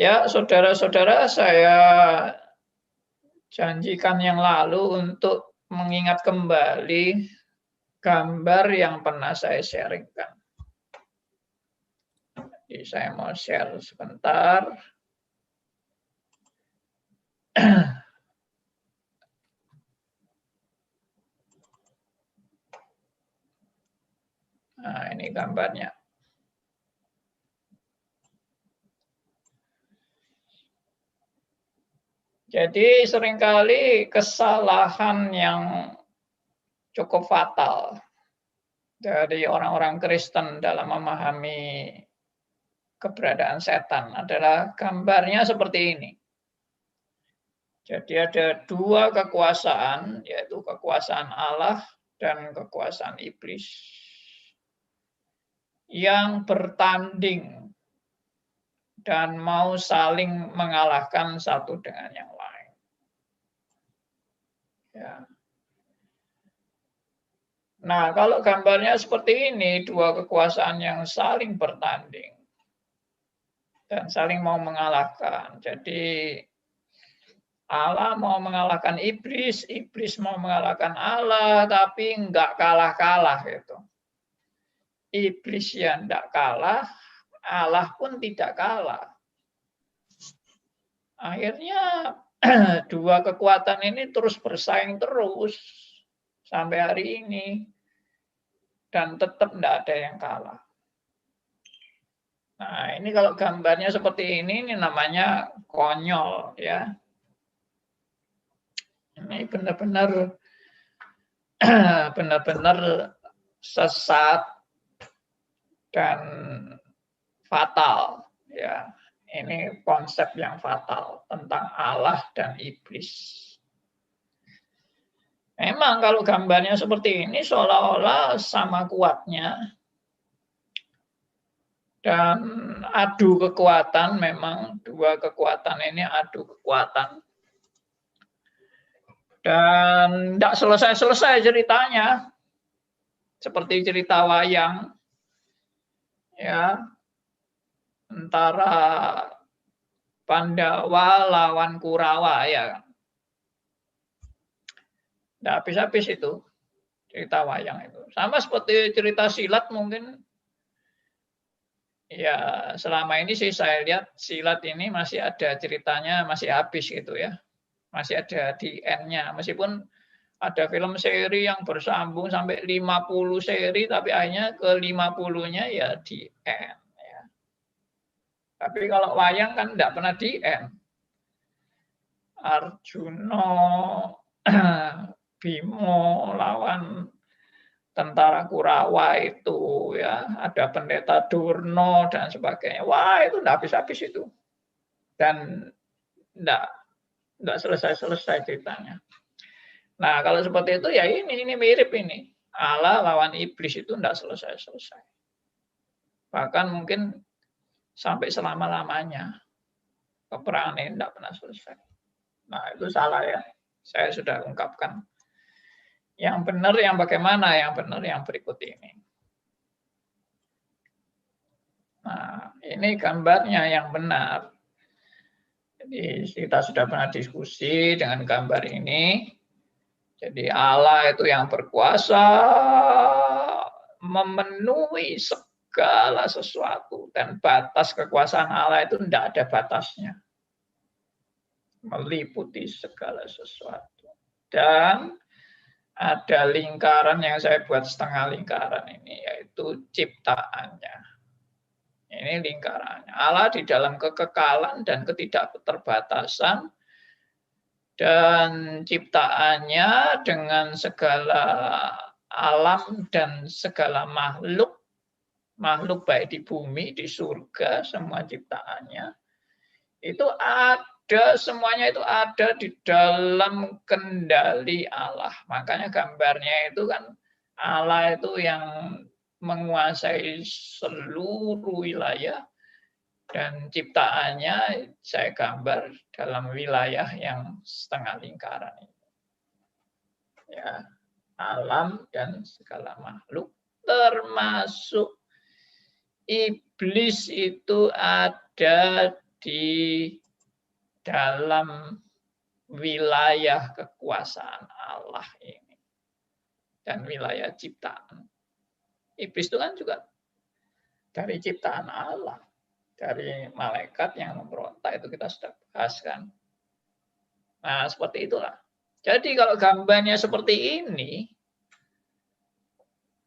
Ya, saudara-saudara, saya janjikan yang lalu untuk mengingat kembali gambar yang pernah saya sharingkan. Jadi saya mau share sebentar. Nah, ini gambarnya. Jadi seringkali kesalahan yang cukup fatal dari orang-orang Kristen dalam memahami keberadaan setan adalah gambarnya seperti ini. Jadi ada dua kekuasaan, yaitu kekuasaan Allah dan kekuasaan iblis yang bertanding dan mau saling mengalahkan satu dengan yang lain. Ya. Nah, kalau gambarnya seperti ini, dua kekuasaan yang saling bertanding dan saling mau mengalahkan. Jadi Allah mau mengalahkan iblis, iblis mau mengalahkan Allah, tapi enggak kalah-kalah gitu. Iblis yang enggak kalah, Allah pun tidak kalah. Akhirnya dua kekuatan ini terus bersaing terus sampai hari ini dan tetap tidak ada yang kalah. Nah, ini kalau gambarnya seperti ini namanya konyol ya. Ini benar-benar benar-benar sesat dan fatal ya. Ini konsep yang fatal tentang Allah dan iblis. Memang kalau gambarnya seperti ini seolah-olah sama kuatnya dan adu kekuatan, memang dua kekuatan ini adu kekuatan. Dan tidak selesai-selesai ceritanya. Seperti cerita wayang ya, antara Pandawa lawan Kurawa ya. Tidak habis-habis itu cerita wayang itu. Sama seperti cerita silat mungkin. Ya, selama ini sih saya lihat silat ini masih ada ceritanya, masih habis gitu ya. Masih ada di end-nya. Meskipun ada film seri yang bersambung sampai 50 seri, tapi akhirnya ke 50-nya ya di end. Ya. Tapi kalau wayang kan tidak pernah di end. Arjuna, Bimo lawan tentara Kurawa itu ya, ada pendeta Durno dan sebagainya. Wah, itu tidak habis-habis itu. Dan tidak selesai-selesai ceritanya. Nah, kalau seperti itu ya ini mirip ini. Allah lawan iblis itu tidak selesai-selesai. Bahkan mungkin sampai selama-lamanya. Peperangan ini tidak pernah selesai. Nah, itu salah ya. Saya sudah ungkapkan. Yang benar yang bagaimana? Yang benar yang berikut ini. Nah, ini gambarnya yang benar. Jadi kita sudah pernah diskusi dengan gambar ini. Jadi Allah itu yang berkuasa memenuhi segala sesuatu. Dan batas kekuasaan Allah itu tidak ada batasnya. Meliputi segala sesuatu. Dan ada lingkaran yang saya buat setengah lingkaran ini, yaitu ciptaannya. Ini lingkarannya. Allah di dalam kekekalan dan ketidakterbatasan dan ciptaannya dengan segala alam dan segala makhluk baik di bumi, di surga, semua ciptaannya itu ada, semuanya itu ada di dalam kendali Allah. Makanya gambarnya itu kan Allah itu yang menguasai seluruh wilayah dan ciptaannya saya gambar dalam wilayah yang setengah lingkaran ini. Ya, alam dan segala makhluk termasuk iblis itu ada di dalam wilayah kekuasaan Allah ini dan wilayah ciptaan. Iblis itu kan juga dari ciptaan Allah, dari malaikat yang memberontak, itu kita sudah bahas kan. Nah, seperti itulah. Jadi kalau gambarnya seperti ini,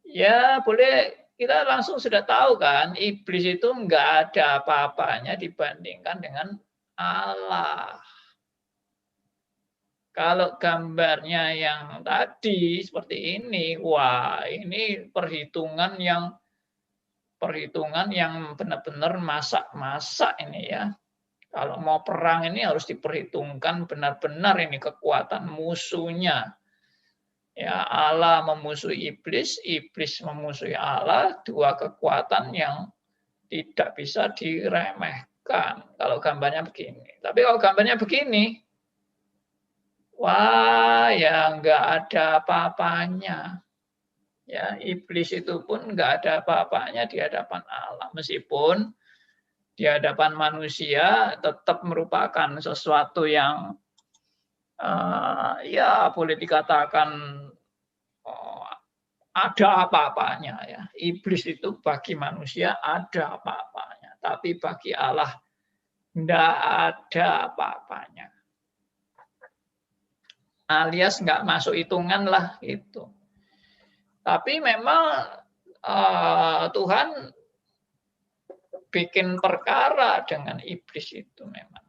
ya boleh kita langsung sudah tahu kan, iblis itu enggak ada apa-apanya dibandingkan dengan Allah. Kalau gambarnya yang tadi seperti ini, wah ini perhitungan yang benar-benar masak-masak ini ya. Kalau mau perang ini harus diperhitungkan benar-benar ini kekuatan musuhnya. Ya, Allah memusuhi iblis, iblis memusuhi Allah, dua kekuatan yang tidak bisa diremehkan. Kalau gambarnya begini. Tapi kalau gambarnya begini, wah ya nggak ada apa-apanya. Ya, iblis itu pun nggak ada apa-apanya di hadapan Allah. Meskipun di hadapan manusia tetap merupakan sesuatu yang ya boleh dikatakan ada apa-apanya ya. Iblis itu bagi manusia ada apa-apanya, tapi bagi Allah tidak ada apa-apanya. Alias nggak masuk hitungan lah itu. Tapi memang Tuhan bikin perkara dengan iblis itu memang.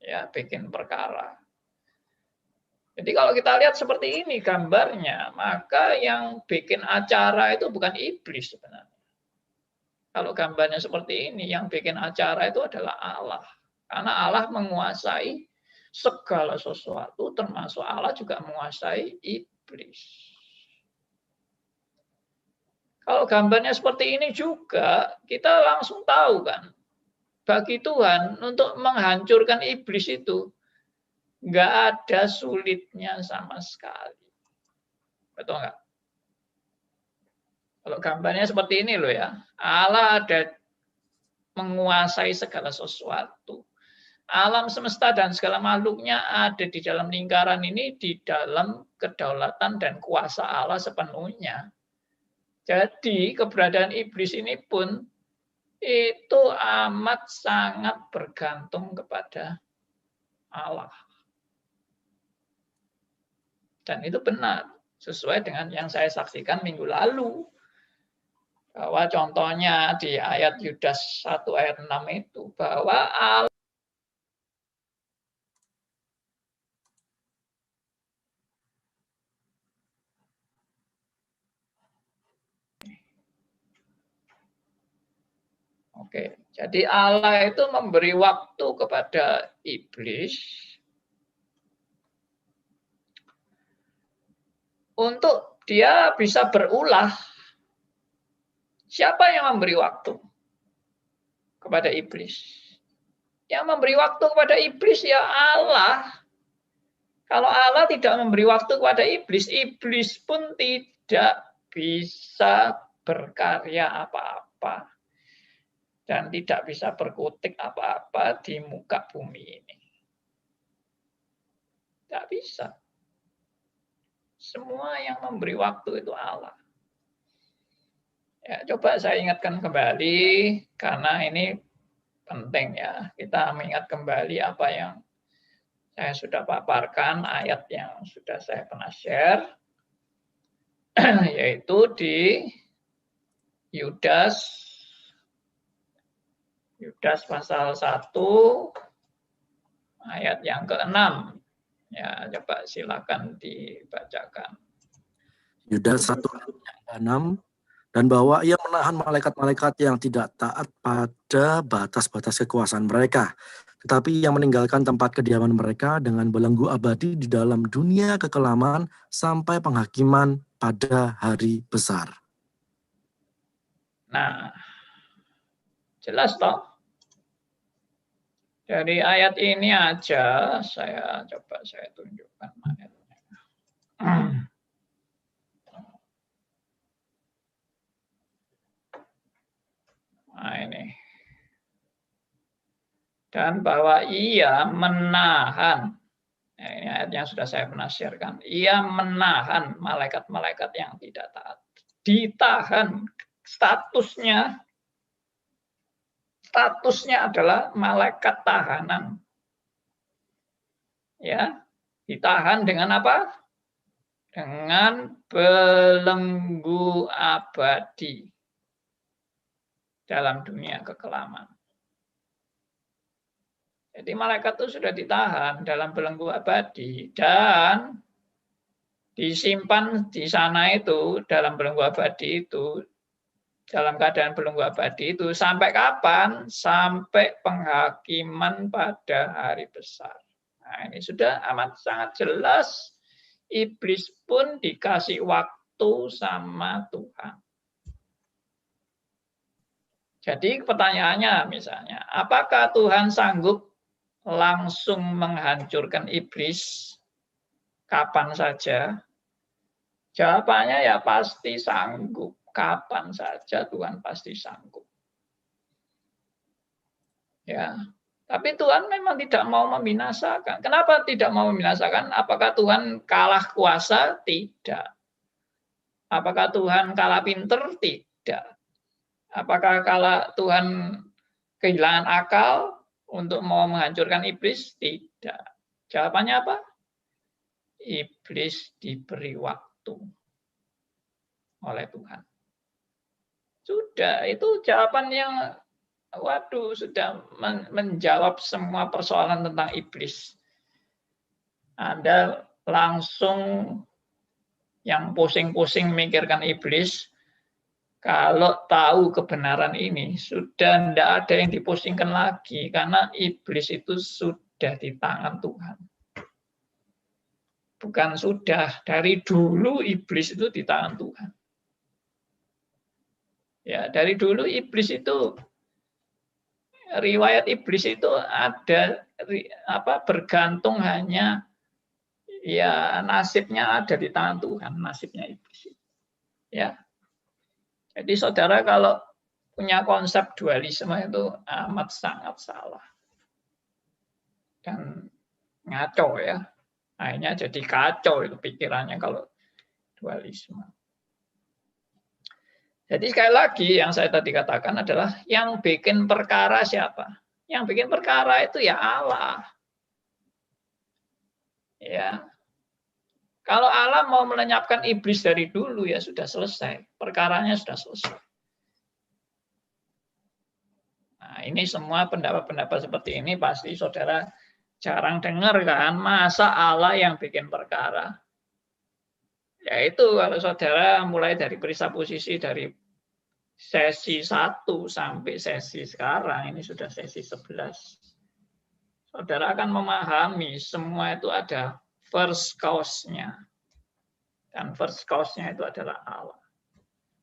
Ya, bikin perkara. Jadi kalau kita lihat seperti ini gambarnya, maka yang bikin acara itu bukan iblis sebenarnya. Kalau gambarnya seperti ini, yang bikin acara itu adalah Allah. Karena Allah menguasai segala sesuatu, termasuk Allah juga menguasai iblis. Kalau gambarnya seperti ini juga, kita langsung tahu kan, bagi Tuhan untuk menghancurkan iblis itu, nggak ada sulitnya sama sekali. Betul nggak? Kalau gambarnya seperti ini loh ya, Allah ada menguasai segala sesuatu. Alam semesta dan segala makhluknya ada di dalam lingkaran ini, di dalam kedaulatan dan kuasa Allah sepenuhnya. Jadi keberadaan iblis ini pun itu amat sangat bergantung kepada Allah. Dan itu benar, sesuai dengan yang saya saksikan minggu lalu. Bahwa contohnya di ayat Yudas 1 ayat 6 itu, bahwa Allah Oke, jadi Allah itu memberi waktu kepada iblis untuk dia bisa berulah. Siapa yang memberi waktu kepada iblis? Yang memberi waktu kepada iblis ya Allah. Kalau Allah tidak memberi waktu kepada iblis, iblis pun tidak bisa berkarya apa-apa. Dan tidak bisa berkutik apa-apa di muka bumi ini. Tidak bisa. Semua yang memberi waktu itu Allah. Ya, coba saya ingatkan kembali, karena ini penting ya. Kita mengingat kembali apa yang saya sudah paparkan, ayat yang sudah saya pernah share, yaitu di Yudas pasal 1 ayat yang ke-6. Ya, coba silakan dibacakan. Yudas 1 ayat yang ke-6, dan bahwa ia menahan malaikat-malaikat yang tidak taat pada batas-batas kekuasaan mereka, tetapi yang meninggalkan tempat kediaman mereka dengan belenggu abadi di dalam dunia kekelaman sampai penghakiman pada hari besar. Nah, jelas toh? Dari ayat ini aja saya tunjukkan ayatnya. Nah ini. Dan bahwa ia menahan, ini ayat yang sudah saya penasiarkan, ia menahan malaikat-malaikat yang tidak taat. Ditahan, statusnya adalah malaikat tahanan. Ya, ditahan dengan apa? Dengan belenggu abadi dalam dunia kekelaman. Jadi malaikat itu sudah ditahan dalam belenggu abadi dan disimpan di sana itu, dalam belenggu abadi itu, dalam keadaan belenggu abadi itu sampai kapan? Sampai penghakiman pada hari besar. Nah, ini sudah amat sangat jelas. Iblis pun dikasih waktu sama Tuhan. Jadi pertanyaannya misalnya, apakah Tuhan sanggup langsung menghancurkan iblis kapan saja? Jawabannya ya pasti sanggup. Kapan saja Tuhan pasti sanggup. Ya, tapi Tuhan memang tidak mau membinasakan. Kenapa tidak mau membinasakan? Apakah Tuhan kalah kuasa? Tidak. Apakah Tuhan kalah pinter? Tidak. Apakah kalah Tuhan kehilangan akal untuk mau menghancurkan iblis? Tidak. Jawabannya apa? Iblis diberi waktu oleh Tuhan. Sudah, itu jawaban yang waduh, sudah menjawab semua persoalan tentang iblis. Anda langsung yang pusing-pusing memikirkan iblis, kalau tahu kebenaran ini, sudah tidak ada yang dipusingkan lagi, karena iblis itu sudah di tangan Tuhan. Bukan sudah, dari dulu iblis itu di tangan Tuhan. Ya, dari dulu iblis itu, riwayat iblis itu ada bergantung hanya ya nasibnya ada di tangan Tuhan, nasibnya iblis. Ya. Jadi saudara kalau punya konsep dualisme itu amat sangat salah. Dan ngaco ya. Akhirnya jadi kacau itu pikirannya kalau dualisme. Jadi sekali lagi yang saya tadi katakan adalah yang bikin perkara siapa? Yang bikin perkara itu ya Allah. Ya. Kalau Allah mau melenyapkan iblis dari dulu ya sudah selesai. Perkaranya sudah selesai. Nah, ini semua pendapat-pendapat seperti ini pasti saudara jarang dengar kan? Masa Allah yang bikin perkara? Ya itu kalau saudara mulai dari periksa posisi dari sesi 1 sampai sesi sekarang, ini sudah sesi 11. Saudara akan memahami semua itu ada first cause-nya. Dan first cause-nya itu adalah Allah.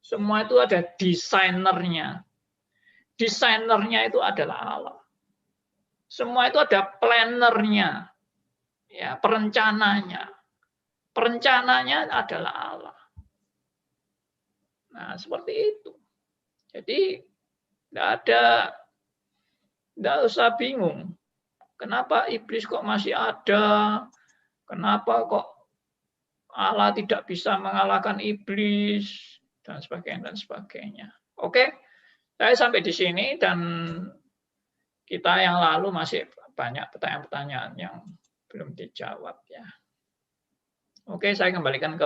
Semua itu ada desainernya. Desainernya itu adalah Allah. Semua itu ada plannernya. Ya, perencananya. Perencananya adalah Allah. Nah, seperti itu. Jadi, tidak usah bingung. Kenapa iblis kok masih ada? Kenapa kok Allah tidak bisa mengalahkan iblis? Dan sebagainya, dan sebagainya. Oke, saya sampai di sini dan kita yang lalu masih banyak pertanyaan-pertanyaan yang belum dijawab ya. Oke, saya kembalikan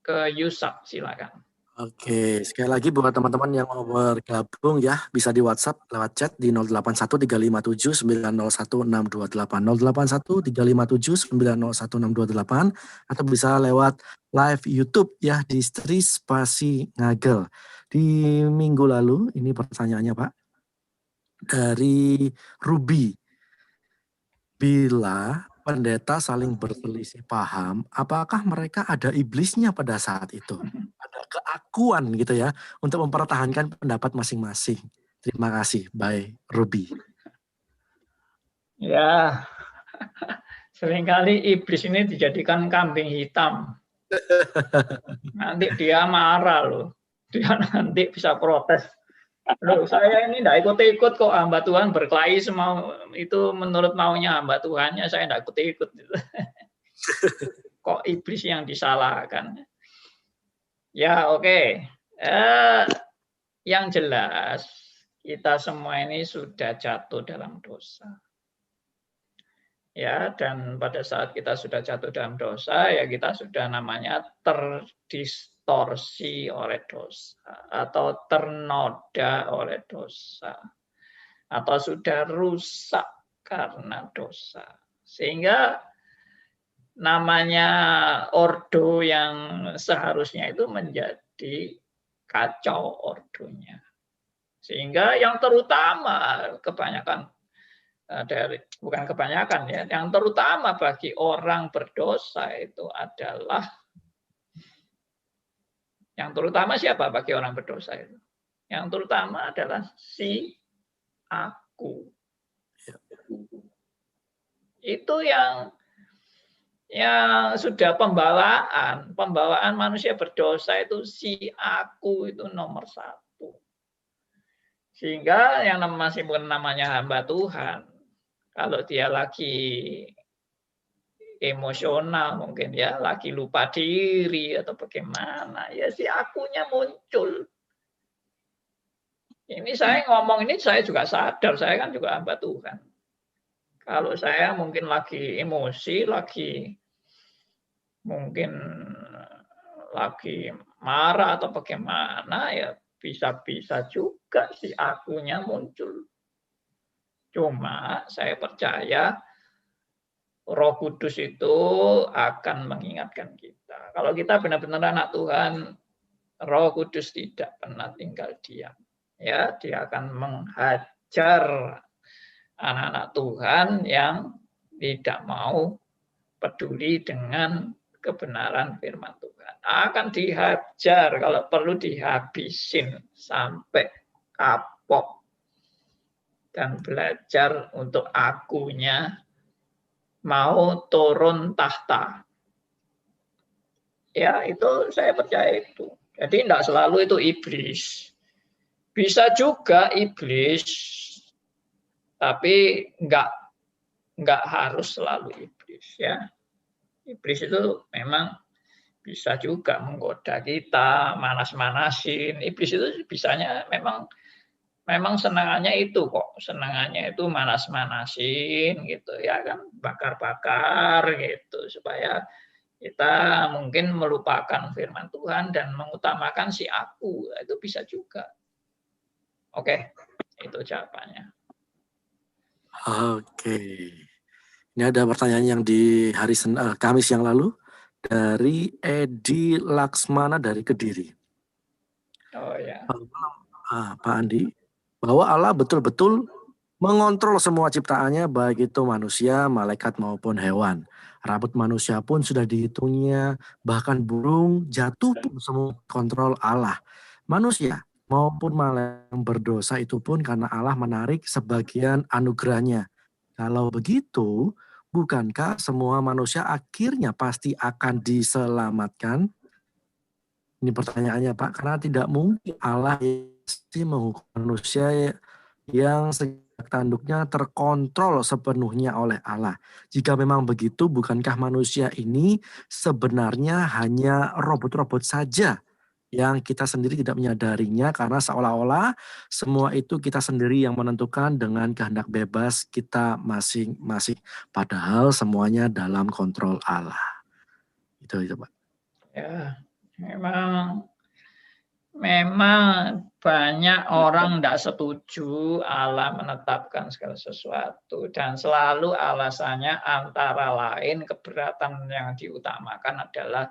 ke Yusuf, silakan. Oke, sekali lagi buat teman-teman yang mau bergabung ya, bisa di WhatsApp lewat chat di 081357901628, 081357901628, atau bisa lewat live YouTube ya di Sri Spasi Ngagel. Di minggu lalu, ini pertanyaannya Pak, dari Ruby. Bila pendeta saling berselisih paham, apakah mereka ada iblisnya pada saat itu? Ada keakuan gitu ya, untuk mempertahankan pendapat masing-masing. Terima kasih, bye Ruby. Ya, seringkali iblis ini dijadikan kambing hitam. Nanti dia marah loh. Dia nanti bisa protes. Loh, saya ini tidak ikut-ikut kok, hamba Tuhan berkelahi semau itu menurut maunya hamba Tuhannya, saya tidak ikut-ikut. Kok iblis yang disalahkan? Ya, oke. Yang jelas kita semua ini sudah jatuh dalam dosa. Ya, dan pada saat kita sudah jatuh dalam dosa, ya kita sudah namanya terdistorsi oleh dosa atau ternoda oleh dosa atau sudah rusak karena dosa. Sehingga namanya ordo yang seharusnya itu menjadi kacau ordonya. Sehingga yang terutama kebanyakan bukan kebanyakan ya, yang terutama bagi orang berdosa itu adalah yang terutama siapa bagi orang berdosa itu? Yang terutama adalah si aku. Itu yang sudah pembawaan manusia berdosa itu si aku itu nomor satu. Sehingga yang masih bukan namanya hamba Tuhan, kalau dia lagi emosional mungkin ya, lagi lupa diri atau bagaimana, ya si akunya muncul. Ini saya ngomong ini saya juga sadar, saya kan juga hamba Tuhan. Kalau saya mungkin lagi emosi, mungkin lagi marah atau bagaimana, ya bisa-bisa juga si akunya muncul. Cuma saya percaya Roh Kudus itu akan mengingatkan kita. Kalau kita benar-benar anak Tuhan, Roh Kudus tidak pernah tinggal diam. Ya, dia akan menghajar anak-anak Tuhan yang tidak mau peduli dengan kebenaran firman Tuhan. Akan dihajar, kalau perlu dihabisin sampai kapok. Dan belajar untuk akunya mau turun tahta. Ya, itu saya percaya itu. Jadi tidak selalu itu iblis. Bisa juga iblis, tapi nggak harus selalu iblis ya. Iblis itu memang bisa juga menggoda kita, manas-manasin. Iblis itu bisanya memang senangannya itu kok, senangannya itu manas-manasin gitu ya kan, bakar-bakar gitu supaya kita mungkin melupakan firman Tuhan dan mengutamakan si aku, itu bisa juga. Oke, itu jawabannya. Oke. Ini ada pertanyaan yang di hari Kamis yang lalu dari Edi Laksmana dari Kediri. Oh ya. Pak Andi, bahwa Allah betul-betul mengontrol semua ciptaannya, baik itu manusia, malaikat maupun hewan. Rambut manusia pun sudah dihitungnya, bahkan burung jatuh pun semua kontrol Allah. Manusia maupun malaikat yang berdosa itu pun karena Allah menarik sebagian anugerahnya. Kalau begitu, bukankah semua manusia akhirnya pasti akan diselamatkan? Ini pertanyaannya Pak, karena tidak mungkin Allah pasti menghukum manusia yang sejak tanduknya terkontrol sepenuhnya oleh Allah. Jika memang begitu, bukankah manusia ini sebenarnya hanya robot-robot saja yang kita sendiri tidak menyadarinya, karena seolah-olah semua itu kita sendiri yang menentukan dengan kehendak bebas kita masing-masing. Padahal semuanya dalam kontrol Allah. Itu Pak. Ya, memang banyak orang tidak setuju Allah menetapkan segala sesuatu dan selalu alasannya antara lain keberatan yang diutamakan adalah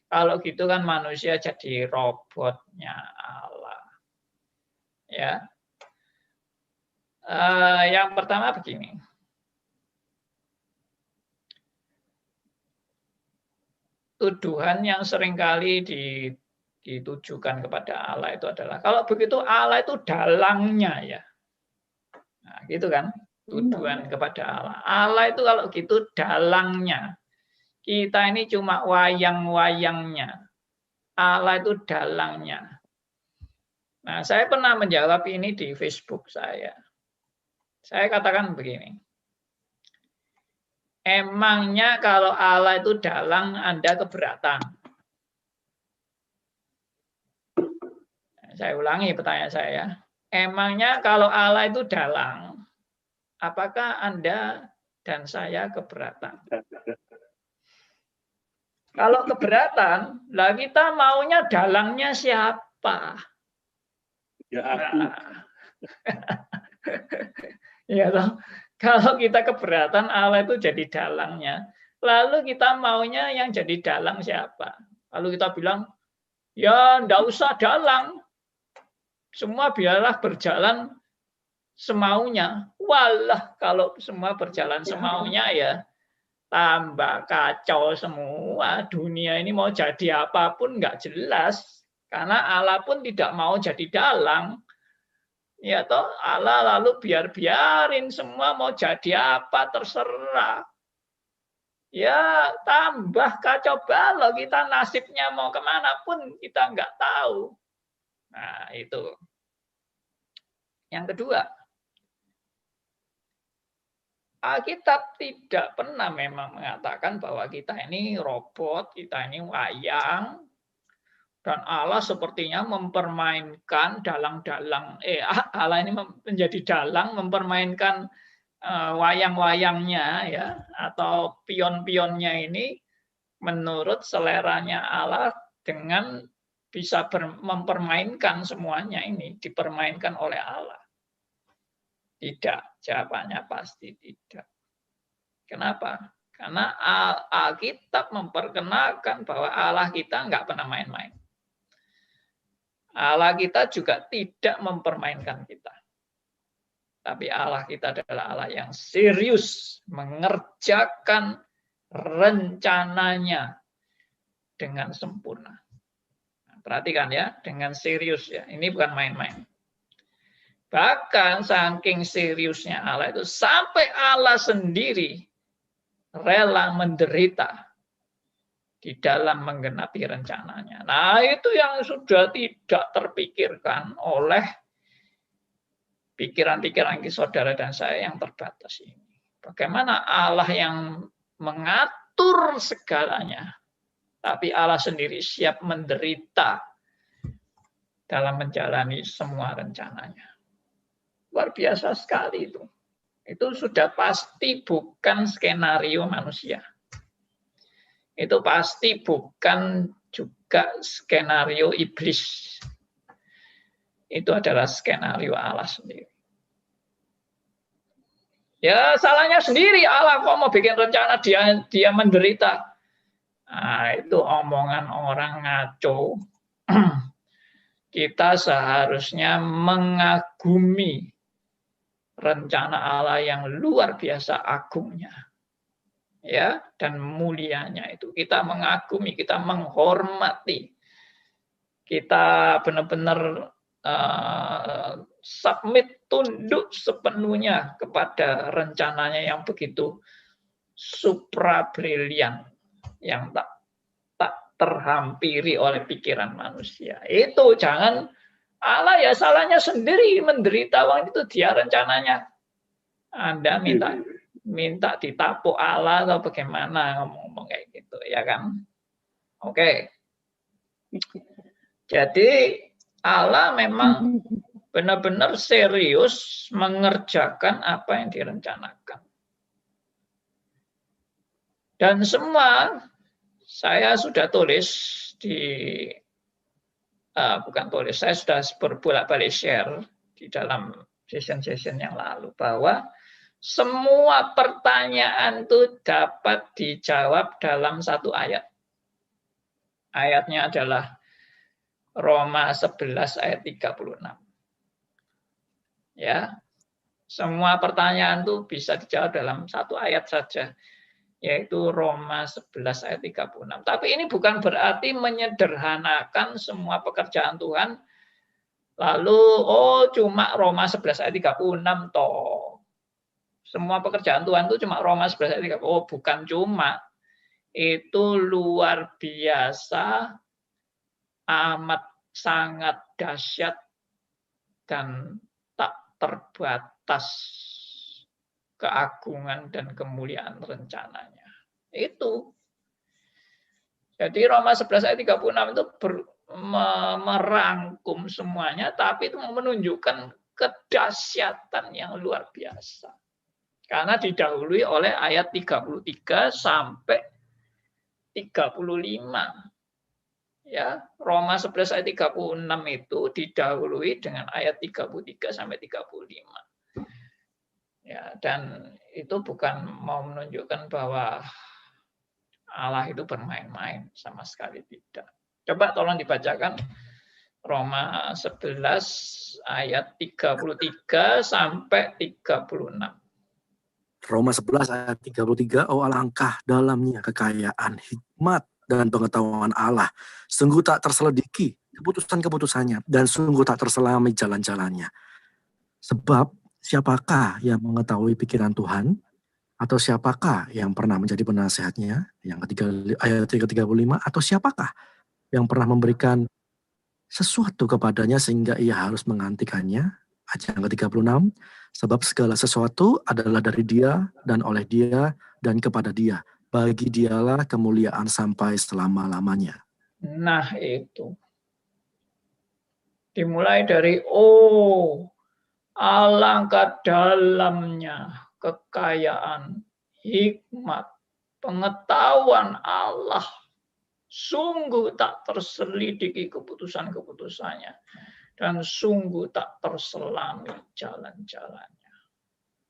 kalau gitu kan manusia jadi robotnya Allah. Ya, yang pertama begini. Tuduhan yang seringkali ditujukan kepada Allah itu adalah kalau begitu Allah itu dalangnya ya. Nah, gitu kan tuduhan kepada Allah. Allah itu kalau gitu dalangnya. Kita ini cuma wayang-wayangnya. Allah itu dalangnya. Nah, saya pernah menjawab ini di Facebook saya. Saya katakan begini. Emangnya kalau Allah itu dalang, Anda keberatan? Saya ulangi pertanyaan saya. Emangnya kalau Allah itu dalang, apakah Anda dan saya keberatan? Kalau keberatan, lah kita maunya dalangnya siapa? Ya aku. Nah, ya toh. Kalau kita keberatan Allah itu jadi dalangnya, lalu kita maunya yang jadi dalang siapa? Lalu kita bilang, ya enggak usah dalang, semua biarlah berjalan semaunya. Walah, kalau semua berjalan semaunya ya tambah kacau semua. Dunia ini mau jadi apapun nggak jelas. Karena Allah pun tidak mau jadi dalang. Ya toh, Allah lalu biarin semua mau jadi apa terserah. Ya tambah kacau balau, kita nasibnya mau kemana pun kita nggak tahu. Nah itu. Yang kedua, Alkitab tidak pernah memang mengatakan bahwa kita ini robot, kita ini wayang, dan Allah sepertinya mempermainkan dalang-dalang. Allah ini menjadi dalang, mempermainkan wayang-wayangnya ya, atau pion-pionnya ini menurut seleranya Allah dengan bisa mempermainkan semuanya ini, dipermainkan oleh Allah. Tidak, jawabannya pasti tidak. Kenapa? Karena Alkitab memperkenalkan bahwa Allah kita nggak pernah main-main. Allah kita juga tidak mempermainkan kita. Tapi Allah kita adalah Allah yang serius mengerjakan rencananya dengan sempurna. Perhatikan ya, dengan serius ya. Ini bukan main-main. Bahkan saking seriusnya Allah itu sampai Allah sendiri rela menderita di dalam menggenapi rencananya. Nah, itu yang sudah tidak terpikirkan oleh pikiran-pikiran saudara dan saya yang terbatas ini. Bagaimana Allah yang mengatur segalanya, tapi Allah sendiri siap menderita dalam menjalani semua rencananya. Luar biasa sekali itu. Itu sudah pasti bukan skenario manusia. Itu pasti bukan juga skenario iblis. Itu adalah skenario Allah sendiri. Ya salahnya sendiri Allah kok mau bikin rencana dia menderita. Nah, itu omongan orang ngaco. Kita seharusnya mengagumi rencana Allah yang luar biasa agungnya. Ya, dan mulianya itu. Kita mengagumi, kita menghormati. Kita benar-benar submit, tunduk sepenuhnya kepada rencananya yang begitu supra brilian, yang tak terhampiri oleh pikiran manusia. Itu jangan Allah ya salahnya sendiri menderita, wong itu dia rencananya. Anda minta ditapuk Allah atau bagaimana ngomong-ngomong kayak gitu ya kan? Oke. Jadi Allah memang benar-benar serius mengerjakan apa yang direncanakan. Dan semua saya sudah tulis di saya sudah berbolak-balik share di dalam session-session yang lalu bahwa semua pertanyaan itu dapat dijawab dalam satu ayat. Ayatnya adalah Roma 11 ayat 36. Ya. Semua pertanyaan itu bisa dijawab dalam satu ayat saja, yaitu Roma 11 ayat 36. Tapi ini bukan berarti menyederhanakan semua pekerjaan Tuhan. Lalu, cuma Roma 11 ayat 36 toh. Semua pekerjaan Tuhan itu cuma Roma 11 ayat 36. Bukan cuma. Itu luar biasa, amat sangat dahsyat dan tak terbatas keagungan dan kemuliaan rencananya. Itu. Jadi Roma 11 ayat 36 itu merangkum semuanya, tapi itu menunjukkan kedahsyatan yang luar biasa. Karena didahului oleh ayat 33 sampai 35. Ya, Roma 11 ayat 36 itu didahului dengan ayat 33 sampai 35. Ya, dan itu bukan mau menunjukkan bahwa Allah itu bermain-main, sama sekali tidak. Coba tolong dibacakan Roma 11 ayat 33 sampai 36. Roma 11 ayat 33, oh alangkah dalamnya kekayaan hikmat dan pengetahuan Allah. Sungguh tak terselidiki keputusan-keputusannya dan sungguh tak terselami jalan-jalannya. Sebab siapakah yang mengetahui pikiran Tuhan? Atau siapakah yang pernah menjadi penasehatnya? Ayat 35, atau siapakah yang pernah memberikan sesuatu kepadanya sehingga ia harus menghentikannya? Ayat yang ke-36, sebab segala sesuatu adalah dari Dia dan oleh Dia dan kepada Dia. Bagi Dialah kemuliaan sampai selama-lamanya. Nah itu. Dimulai dari alangkah dalamnya kekayaan, hikmat, pengetahuan Allah. Sungguh tak terselidiki keputusan-keputusannya. Dan sungguh tak terselami jalan-jalannya.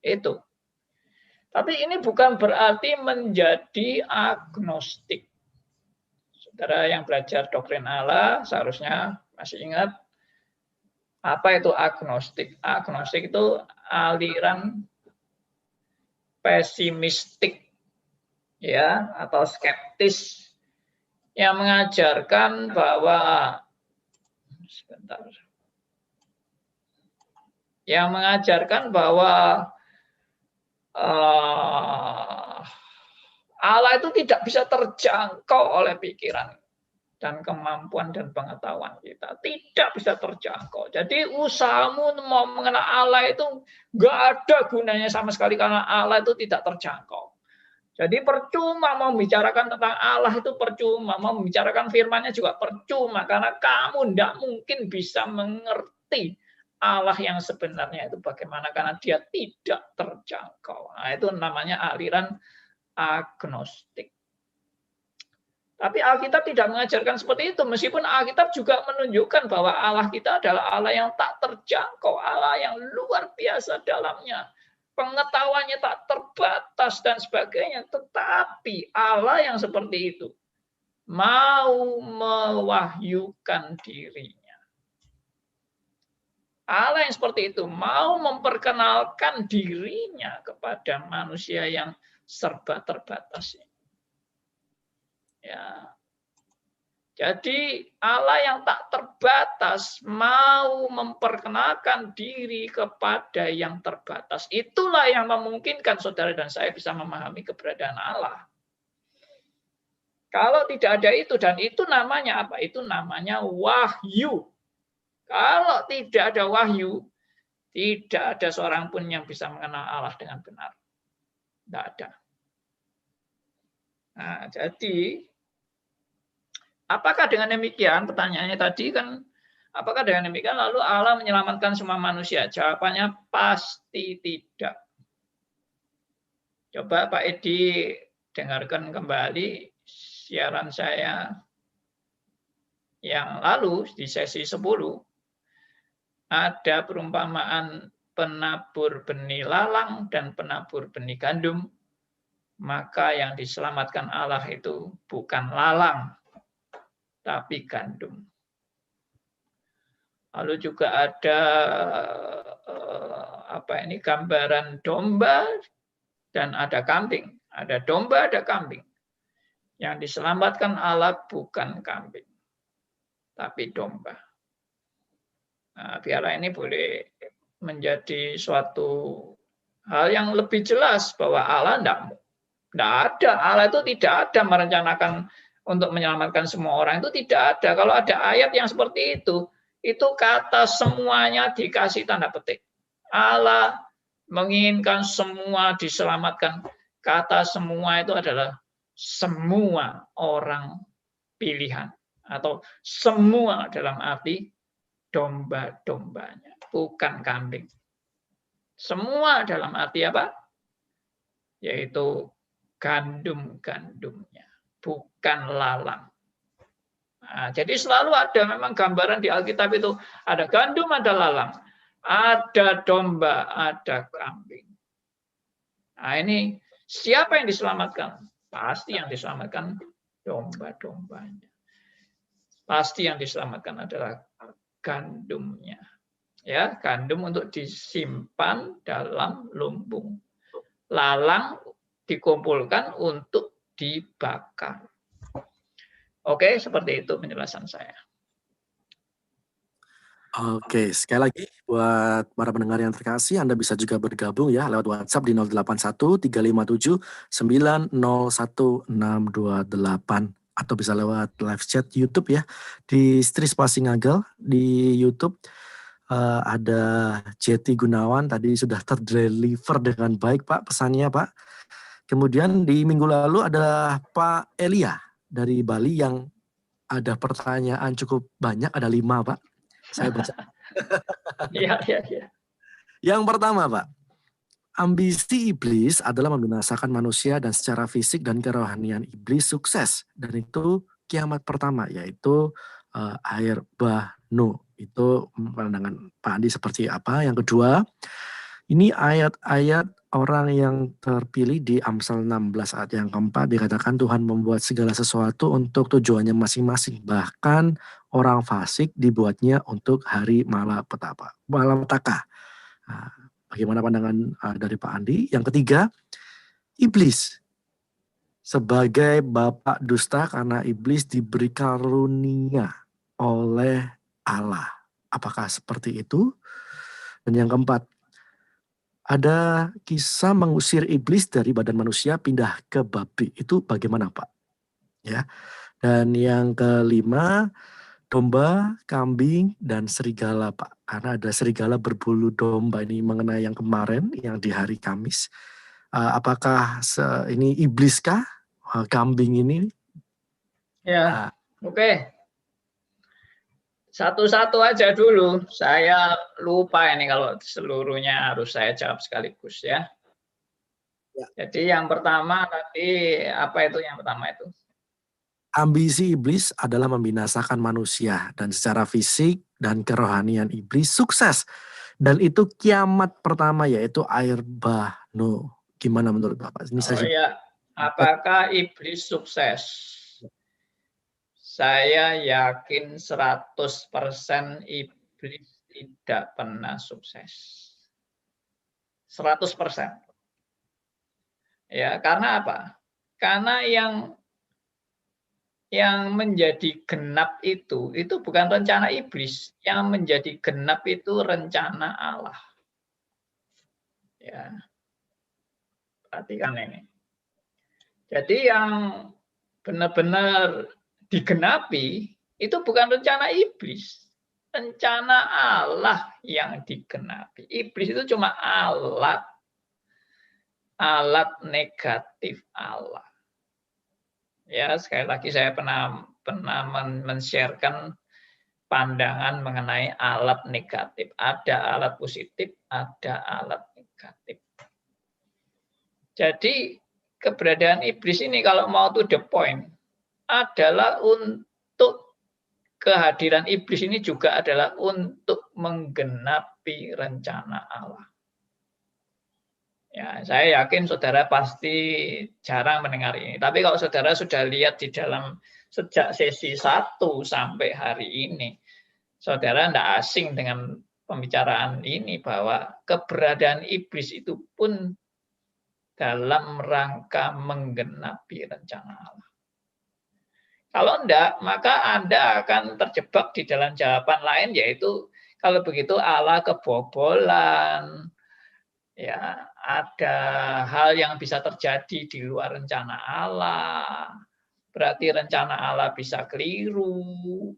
Itu. Tapi ini bukan berarti menjadi agnostik. Saudara yang belajar doktrin Allah seharusnya masih ingat apa itu agnostik. Agnostik itu aliran pesimistik ya atau skeptis yang mengajarkan bahwa Allah itu tidak bisa terjangkau oleh pikiran dan kemampuan dan pengetahuan kita. Tidak bisa terjangkau. Jadi usahamu mau mengenal Allah itu nggak ada gunanya sama sekali karena Allah itu tidak terjangkau. Jadi percuma mau membicarakan tentang Allah itu percuma. Mau membicarakan firman-Nya juga percuma. Karena kamu tidak mungkin bisa mengerti Allah yang sebenarnya itu bagaimana. Karena dia tidak terjangkau. Nah, itu namanya aliran agnostik. Tapi Alkitab tidak mengajarkan seperti itu. Meskipun Alkitab juga menunjukkan bahwa Allah kita adalah Allah yang tak terjangkau. Allah yang luar biasa dalamnya. Pengetahuannya tak terbatas dan sebagainya. Tetapi Allah yang seperti itu mau mewahyukan dirinya. Allah yang seperti itu mau memperkenalkan dirinya kepada manusia yang serba terbatas. Ya. Jadi Allah yang tak terbatas mau memperkenalkan diri kepada yang terbatas. Itulah yang memungkinkan saudara dan saya bisa memahami keberadaan Allah. Kalau tidak ada itu, dan itu namanya apa? Itu namanya wahyu. Kalau tidak ada wahyu, tidak ada seorang pun yang bisa mengenal Allah dengan benar. Tidak ada. Nah, jadi apakah dengan demikian, pertanyaannya tadi kan, apakah dengan demikian lalu Allah menyelamatkan semua manusia? Jawabannya pasti tidak. Coba Pak Edi dengarkan kembali siaran saya yang lalu di sesi 10. Ada perumpamaan penabur benih lalang dan penabur benih gandum. Maka yang diselamatkan Allah itu bukan lalang, tapi gandum. Lalu juga ada gambaran domba dan ada kambing. Ada domba, ada kambing. Yang diselamatkan Allah bukan kambing, tapi domba. Nah, biarlah ini boleh menjadi suatu hal yang lebih jelas bahwa Allah tidak ada. Allah itu tidak ada merencanakan untuk menyelamatkan semua orang, itu tidak ada. Kalau ada ayat yang seperti itu, Itu kata semuanya dikasih tanda petik. Allah menginginkan semua diselamatkan. Kata semua itu adalah semua orang pilihan. Atau semua dalam arti domba-dombanya, bukan kambing. Semua dalam arti apa? Yaitu gandum-gandumnya, bukan lalang. Nah, jadi selalu ada memang gambaran di Alkitab itu, ada gandum, ada lalang, ada domba, ada kambing. Nah, ini siapa yang diselamatkan? Pasti yang diselamatkan domba-dombanya. Pasti yang diselamatkan adalah gandumnya. Ya, gandum untuk disimpan dalam lumbung. Lalang dikumpulkan untuk dibakar. Oke, seperti itu penjelasan saya. Oke, sekali lagi buat para pendengar yang terkasih, Anda bisa juga bergabung ya lewat WhatsApp di 081 357 901 628 atau bisa lewat live chat YouTube ya di Stris Pasingagel di YouTube. Ada Jeti Gunawan tadi sudah terdeliver dengan baik Pak pesannya Pak. Kemudian di minggu lalu ada Pak Elia dari Bali yang ada pertanyaan cukup banyak, ada 5 Pak. Saya baca. Iya. Yang pertama Pak, ambisi iblis adalah membinasakan manusia dan secara fisik dan kerohanian iblis sukses. Dan itu kiamat pertama yaitu air bah Nuh. Itu pandangan Pak Andi seperti apa. Yang kedua, ini ayat-ayat orang yang terpilih di Amsal 16 ayat yang keempat dikatakan Tuhan membuat segala sesuatu untuk tujuannya masing-masing. Bahkan orang fasik dibuatnya untuk hari malapetaka. Nah, bagaimana pandangan dari Pak Andi? Yang ketiga, iblis sebagai bapak dusta karena iblis diberi karunia oleh Allah. Apakah seperti itu? Dan yang keempat, ada kisah mengusir iblis dari badan manusia pindah ke babi. Itu bagaimana Pak? Ya. Dan yang kelima, domba, kambing, dan serigala Pak. Karena ada serigala berbulu domba ini mengenai yang kemarin, yang di hari Kamis. Apakah ini ibliskah kambing ini? Ya, oke. Satu-satu aja dulu. Saya lupa ini kalau seluruhnya harus saya jawab sekaligus ya. Jadi yang pertama tadi apa itu yang pertama itu? Ambisi iblis adalah membinasakan manusia dan secara fisik dan kerohanian iblis sukses. Dan itu kiamat pertama yaitu air bah Nuh. Gimana menurut Bapak? Ini Oh ya, apakah iblis sukses? Saya yakin 100% iblis tidak pernah sukses. 100%. Ya, karena apa? Karena yang menjadi genap itu bukan rencana iblis. Yang menjadi genap itu rencana Allah. Ya. Perhatikan ini. Jadi yang benar-benar digenapi itu bukan rencana iblis. Rencana Allah yang digenapi. Iblis itu cuma alat negatif Allah. Ya, sekali lagi saya pernah men-sharekan pandangan mengenai alat negatif. Ada alat positif, ada alat negatif. Jadi keberadaan iblis ini kalau mau to the point adalah untuk kehadiran iblis ini juga adalah untuk menggenapi rencana Allah. Ya, saya yakin saudara pasti jarang mendengar ini. Tapi kalau saudara sudah lihat di dalam sejak sesi 1 sampai hari ini, saudara tidak asing dengan pembicaraan ini bahwa keberadaan iblis itu pun dalam rangka menggenapi rencana Allah. Kalau enggak, maka Anda akan terjebak di dalam jawaban lain, yaitu kalau begitu Allah kebobolan. Ya, ada hal yang bisa terjadi di luar rencana Allah. Berarti rencana Allah bisa keliru.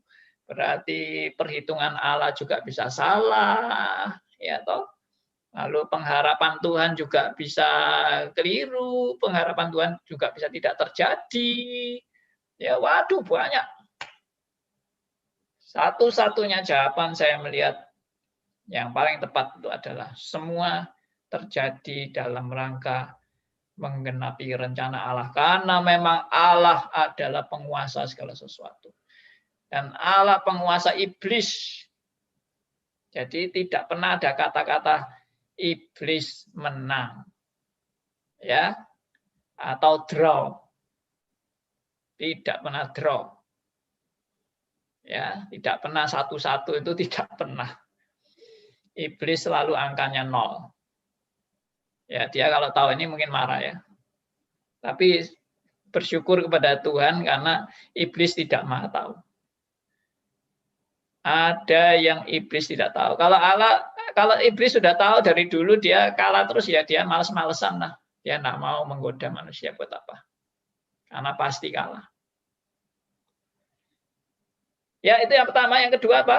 berarti perhitungan Allah juga bisa salah, ya toh. Lalu pengharapan Tuhan juga bisa keliru, pengharapan Tuhan juga bisa tidak terjadi. Ya, waduh banyak. Satu-satunya jawaban saya melihat yang paling tepat itu adalah semua terjadi dalam rangka menggenapi rencana Allah. Karena memang Allah adalah penguasa segala sesuatu. Dan Allah penguasa iblis. Jadi tidak pernah ada kata-kata iblis menang. Ya. Atau draw. Tidak pernah draw. Ya, tidak pernah satu-satu, itu tidak pernah. Iblis selalu angkanya 0. Ya, dia kalau tahu ini mungkin marah ya. Tapi bersyukur kepada Tuhan karena iblis tidak maha tahu. Ada yang iblis tidak tahu. Kalau iblis sudah tahu dari dulu dia kalah terus, ya dia males-malesan lah. Dia nggak mau menggoda manusia buat apa. Karena pasti kalah. Ya, itu yang pertama. Yang kedua apa?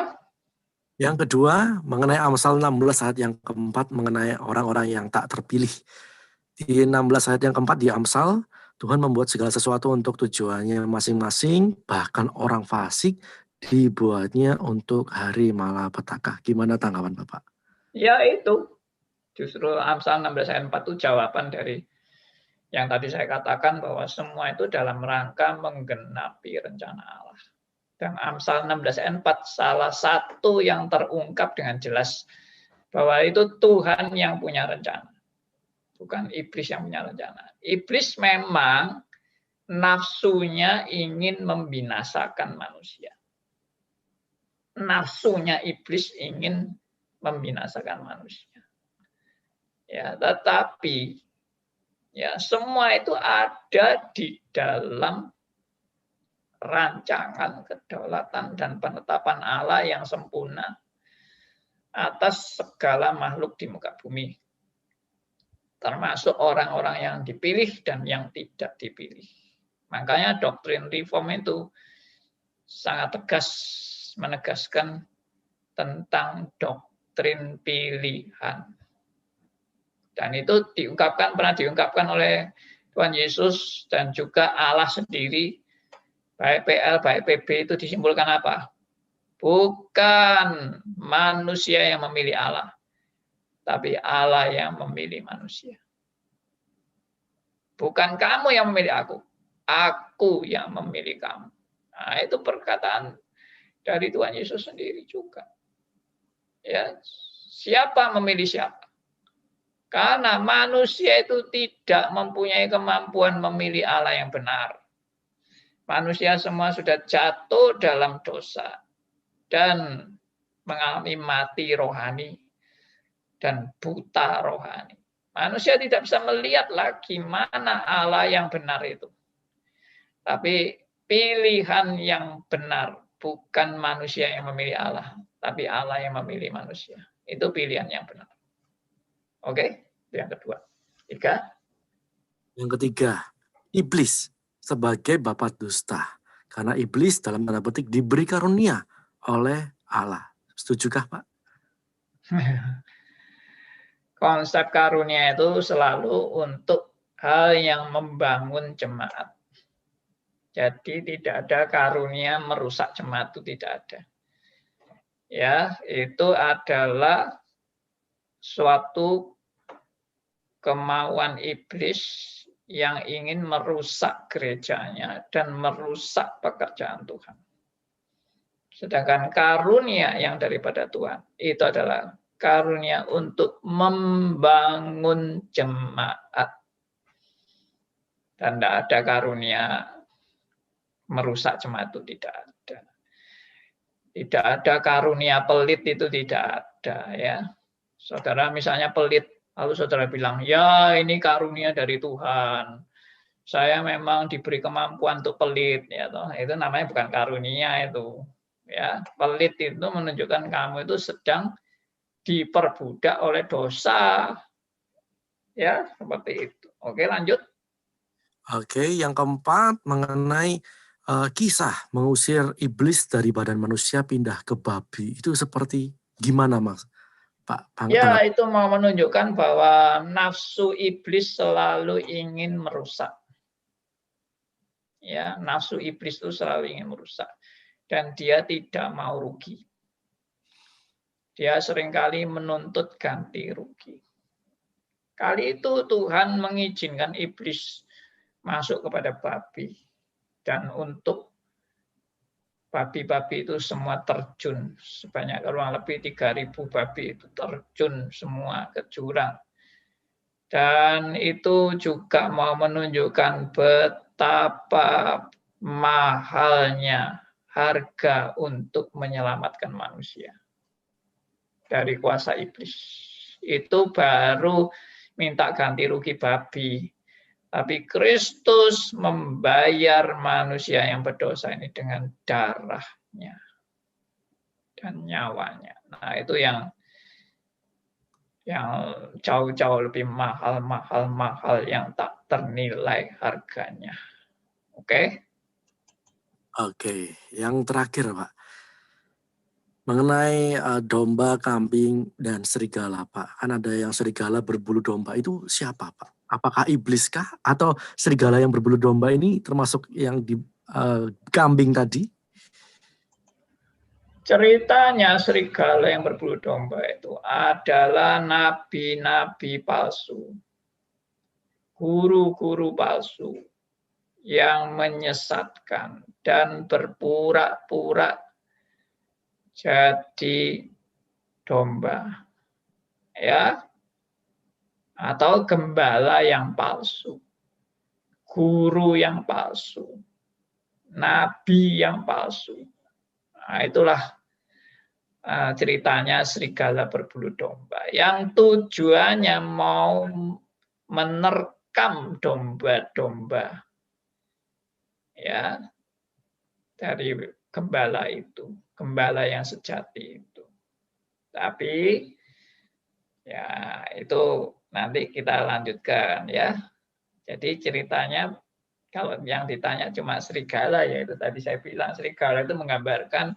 Yang kedua, mengenai Amsal 16 ayat yang keempat, mengenai orang-orang yang tak terpilih. Di 16 ayat yang keempat di Amsal, Tuhan membuat segala sesuatu untuk tujuannya masing-masing, bahkan orang fasik dibuatnya untuk hari malapetaka. Gimana tanggapan Bapak? Ya itu. Justru Amsal 16 ayat 4 itu jawaban dari yang tadi saya katakan bahwa semua itu dalam rangka menggenapi rencana Allah. Dan Amsal 16 ayat 4 salah satu yang terungkap dengan jelas bahwa itu Tuhan yang punya rencana. Bukan iblis yang punya rencana. Iblis memang nafsunya ingin membinasakan manusia. Nafsunya iblis ingin membinasakan manusia. Ya, tetapi ya semua itu ada di dalam rancangan kedaulatan dan penetapan Allah yang sempurna atas segala makhluk di muka bumi. Termasuk orang-orang yang dipilih dan yang tidak dipilih. Makanya doktrin reform itu sangat tegas menegaskan tentang doktrin pilihan. Dan itu pernah diungkapkan oleh Tuhan Yesus dan juga Allah sendiri. Baik PL, baik PB itu disimpulkan apa? Bukan manusia yang memilih Allah, tapi Allah yang memilih manusia. Bukan kamu yang memilih aku yang memilih kamu. Nah, itu perkataan dari Tuhan Yesus sendiri juga. Ya, siapa memilih siapa? Karena manusia itu tidak mempunyai kemampuan memilih Allah yang benar. Manusia semua sudah jatuh dalam dosa dan mengalami mati rohani dan buta rohani. Manusia tidak bisa melihat lagi mana Allah yang benar itu. Tapi pilihan yang benar bukan manusia yang memilih Allah, tapi Allah yang memilih manusia. Itu pilihan yang benar. Oke, itu yang kedua. Yang ketiga, iblis sebagai bapak dusta. Karena iblis dalam tanda petik diberi karunia oleh Allah. Setujukah Pak? Konsep karunia itu selalu untuk hal yang membangun jemaat. Jadi tidak ada karunia merusak jemaat, itu tidak ada. Ya, itu adalah suatu kemauan iblis yang ingin merusak gerejanya dan merusak pekerjaan Tuhan. Sedangkan karunia yang daripada Tuhan itu adalah karunia untuk membangun jemaat. Dan tidak ada karunia merusak jemaat, itu tidak ada. Tidak ada karunia pelit, itu tidak ada ya. Saudara misalnya pelit, lalu saudara bilang, ya ini karunia dari Tuhan. Saya memang diberi kemampuan untuk pelit, ya toh. Itu namanya bukan karunia itu. Ya, pelit itu menunjukkan kamu itu sedang diperbudak oleh dosa. Ya, seperti itu. Oke, lanjut. Oke, yang keempat mengenai kisah mengusir iblis dari badan manusia pindah ke babi. Itu seperti gimana, Mas? Pak, Ya, itu mau menunjukkan bahwa nafsu iblis selalu ingin merusak. Ya, nafsu iblis itu selalu ingin merusak. Dan dia tidak mau rugi. Dia seringkali menuntut ganti rugi. Kali itu Tuhan mengizinkan iblis masuk kepada babi. Dan untuk babi-babi itu semua terjun. Sebanyak kurang lebih 3.000 babi itu terjun semua ke jurang. Dan itu juga mau menunjukkan betapa mahalnya harga untuk menyelamatkan manusia dari kuasa iblis. Itu baru minta ganti rugi babi. Tapi Kristus membayar manusia yang berdosa ini dengan darahnya dan nyawanya. Nah, itu yang jauh-jauh lebih mahal yang tak ternilai harganya. Oke? Oke, yang terakhir, Pak. Mengenai domba, kambing, dan serigala, Pak. Kan ada yang serigala berbulu domba. Itu siapa, Pak? Apakah iblis kah? Atau serigala yang berbulu domba ini termasuk yang di kambing tadi? Ceritanya serigala yang berbulu domba itu adalah nabi-nabi palsu, guru-guru palsu yang menyesatkan dan berpura-pura jadi domba, ya, atau gembala yang palsu, guru yang palsu, nabi yang palsu. Nah, itulah ceritanya serigala berbulu domba yang tujuannya mau menerkam domba-domba, ya, dari gembala itu, gembala yang sejati itu. Tapi ya itu nanti kita lanjutkan, ya. Jadi ceritanya kalau yang ditanya cuma serigala, ya itu tadi saya bilang serigala itu menggambarkan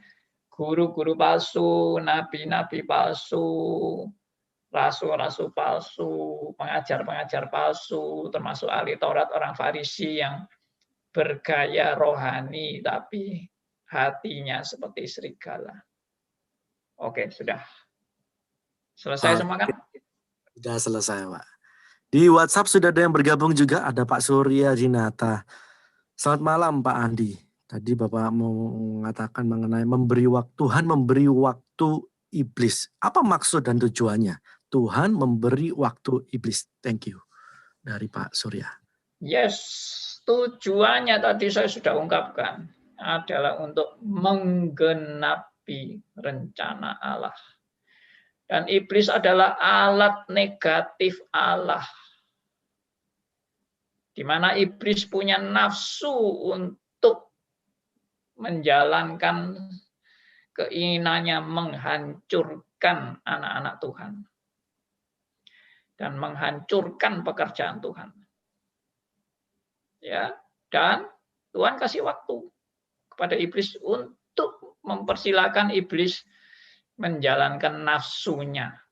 guru-guru palsu, nabi-nabi palsu, rasul-rasul palsu, pengajar-pengajar palsu, termasuk ahli Taurat, orang Farisi yang bergaya rohani tapi hatinya seperti serigala. Oke, sudah selesai semua kan? Sudah selesai, Pak. Di WhatsApp sudah ada yang bergabung juga, ada Pak Surya Jinata. Selamat malam, Pak Andi. Tadi Bapak mau mengatakan mengenai Tuhan memberi waktu iblis. Apa maksud dan tujuannya? Tuhan memberi waktu iblis. Thank you. Dari Pak Surya. Yes, tujuannya tadi saya sudah ungkapkan adalah untuk menggenapi rencana Allah. Dan iblis adalah alat negatif Allah. Di mana iblis punya nafsu untuk menjalankan keinginannya menghancurkan anak-anak Tuhan. Dan menghancurkan pekerjaan Tuhan. Ya, dan Tuhan kasih waktu kepada iblis untuk mempersilahkan iblis menjalankan nafsunya.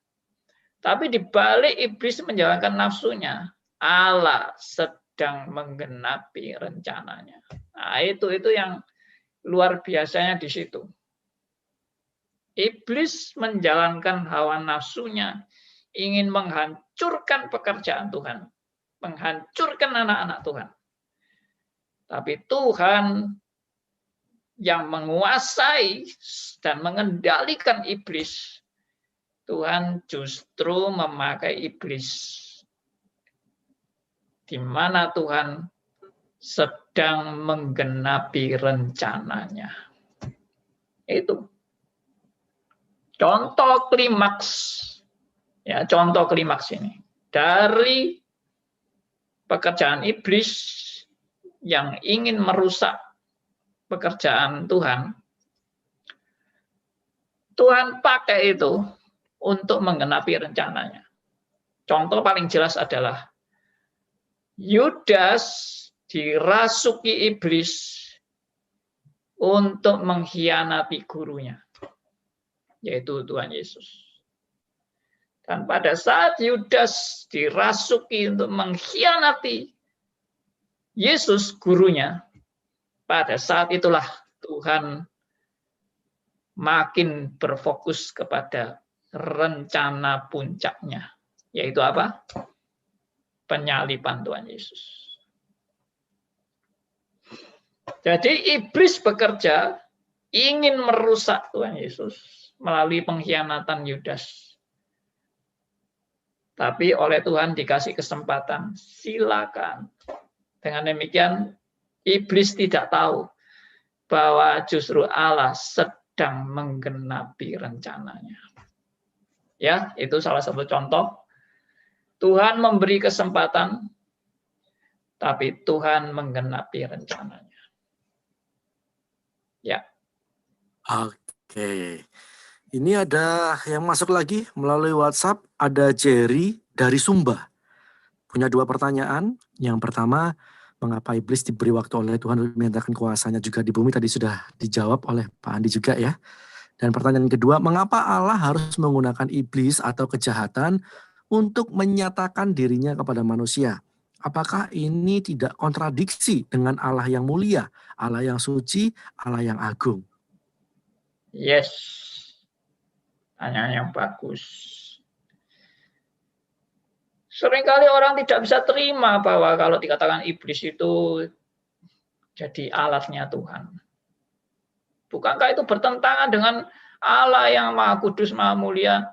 Tapi di balik iblis menjalankan nafsunya, Allah sedang menggenapi rencananya. Nah, itu yang luar biasanya di situ. Iblis menjalankan hawa nafsunya, ingin menghancurkan pekerjaan Tuhan, menghancurkan anak-anak Tuhan. Tapi Tuhan yang menguasai dan mengendalikan iblis, Tuhan justru memakai iblis di mana Tuhan sedang menggenapi rencananya. Itu contoh klimaks, ya, contoh klimaks ini dari pekerjaan iblis yang ingin merusak pekerjaan Tuhan. Tuhan pakai itu untuk menggenapi rencananya. Contoh paling jelas adalah Yudas dirasuki iblis untuk mengkhianati gurunya, yaitu Tuhan Yesus. Dan pada saat Yudas dirasuki untuk mengkhianati Yesus gurunya, pada saat itulah Tuhan makin berfokus kepada rencana puncaknya, yaitu apa? Penyaliban Tuhan Yesus. Jadi iblis bekerja ingin merusak Tuhan Yesus melalui pengkhianatan Yudas. Tapi oleh Tuhan dikasih kesempatan, silakan. Dengan demikian iblis tidak tahu bahwa justru Allah sedang menggenapi rencananya. Ya, itu salah satu contoh. Tuhan memberi kesempatan, tapi Tuhan menggenapi rencananya. Ya. Oke. Ini ada yang masuk lagi melalui WhatsApp. Ada Jerry dari Sumba. Punya 2 pertanyaan. Yang pertama, mengapa iblis diberi waktu oleh Tuhan untuk menyatakan kuasanya juga di bumi? Tadi sudah dijawab oleh Pak Andi juga ya. Dan pertanyaan kedua, mengapa Allah harus menggunakan iblis atau kejahatan untuk menyatakan dirinya kepada manusia? Apakah ini tidak kontradiksi dengan Allah yang mulia, Allah yang suci, Allah yang agung? Yes. Tanya yang bagus. Seringkali orang tidak bisa terima bahwa kalau dikatakan iblis itu jadi alatnya Tuhan. Bukankah itu bertentangan dengan Allah yang Maha Kudus, Maha Mulia,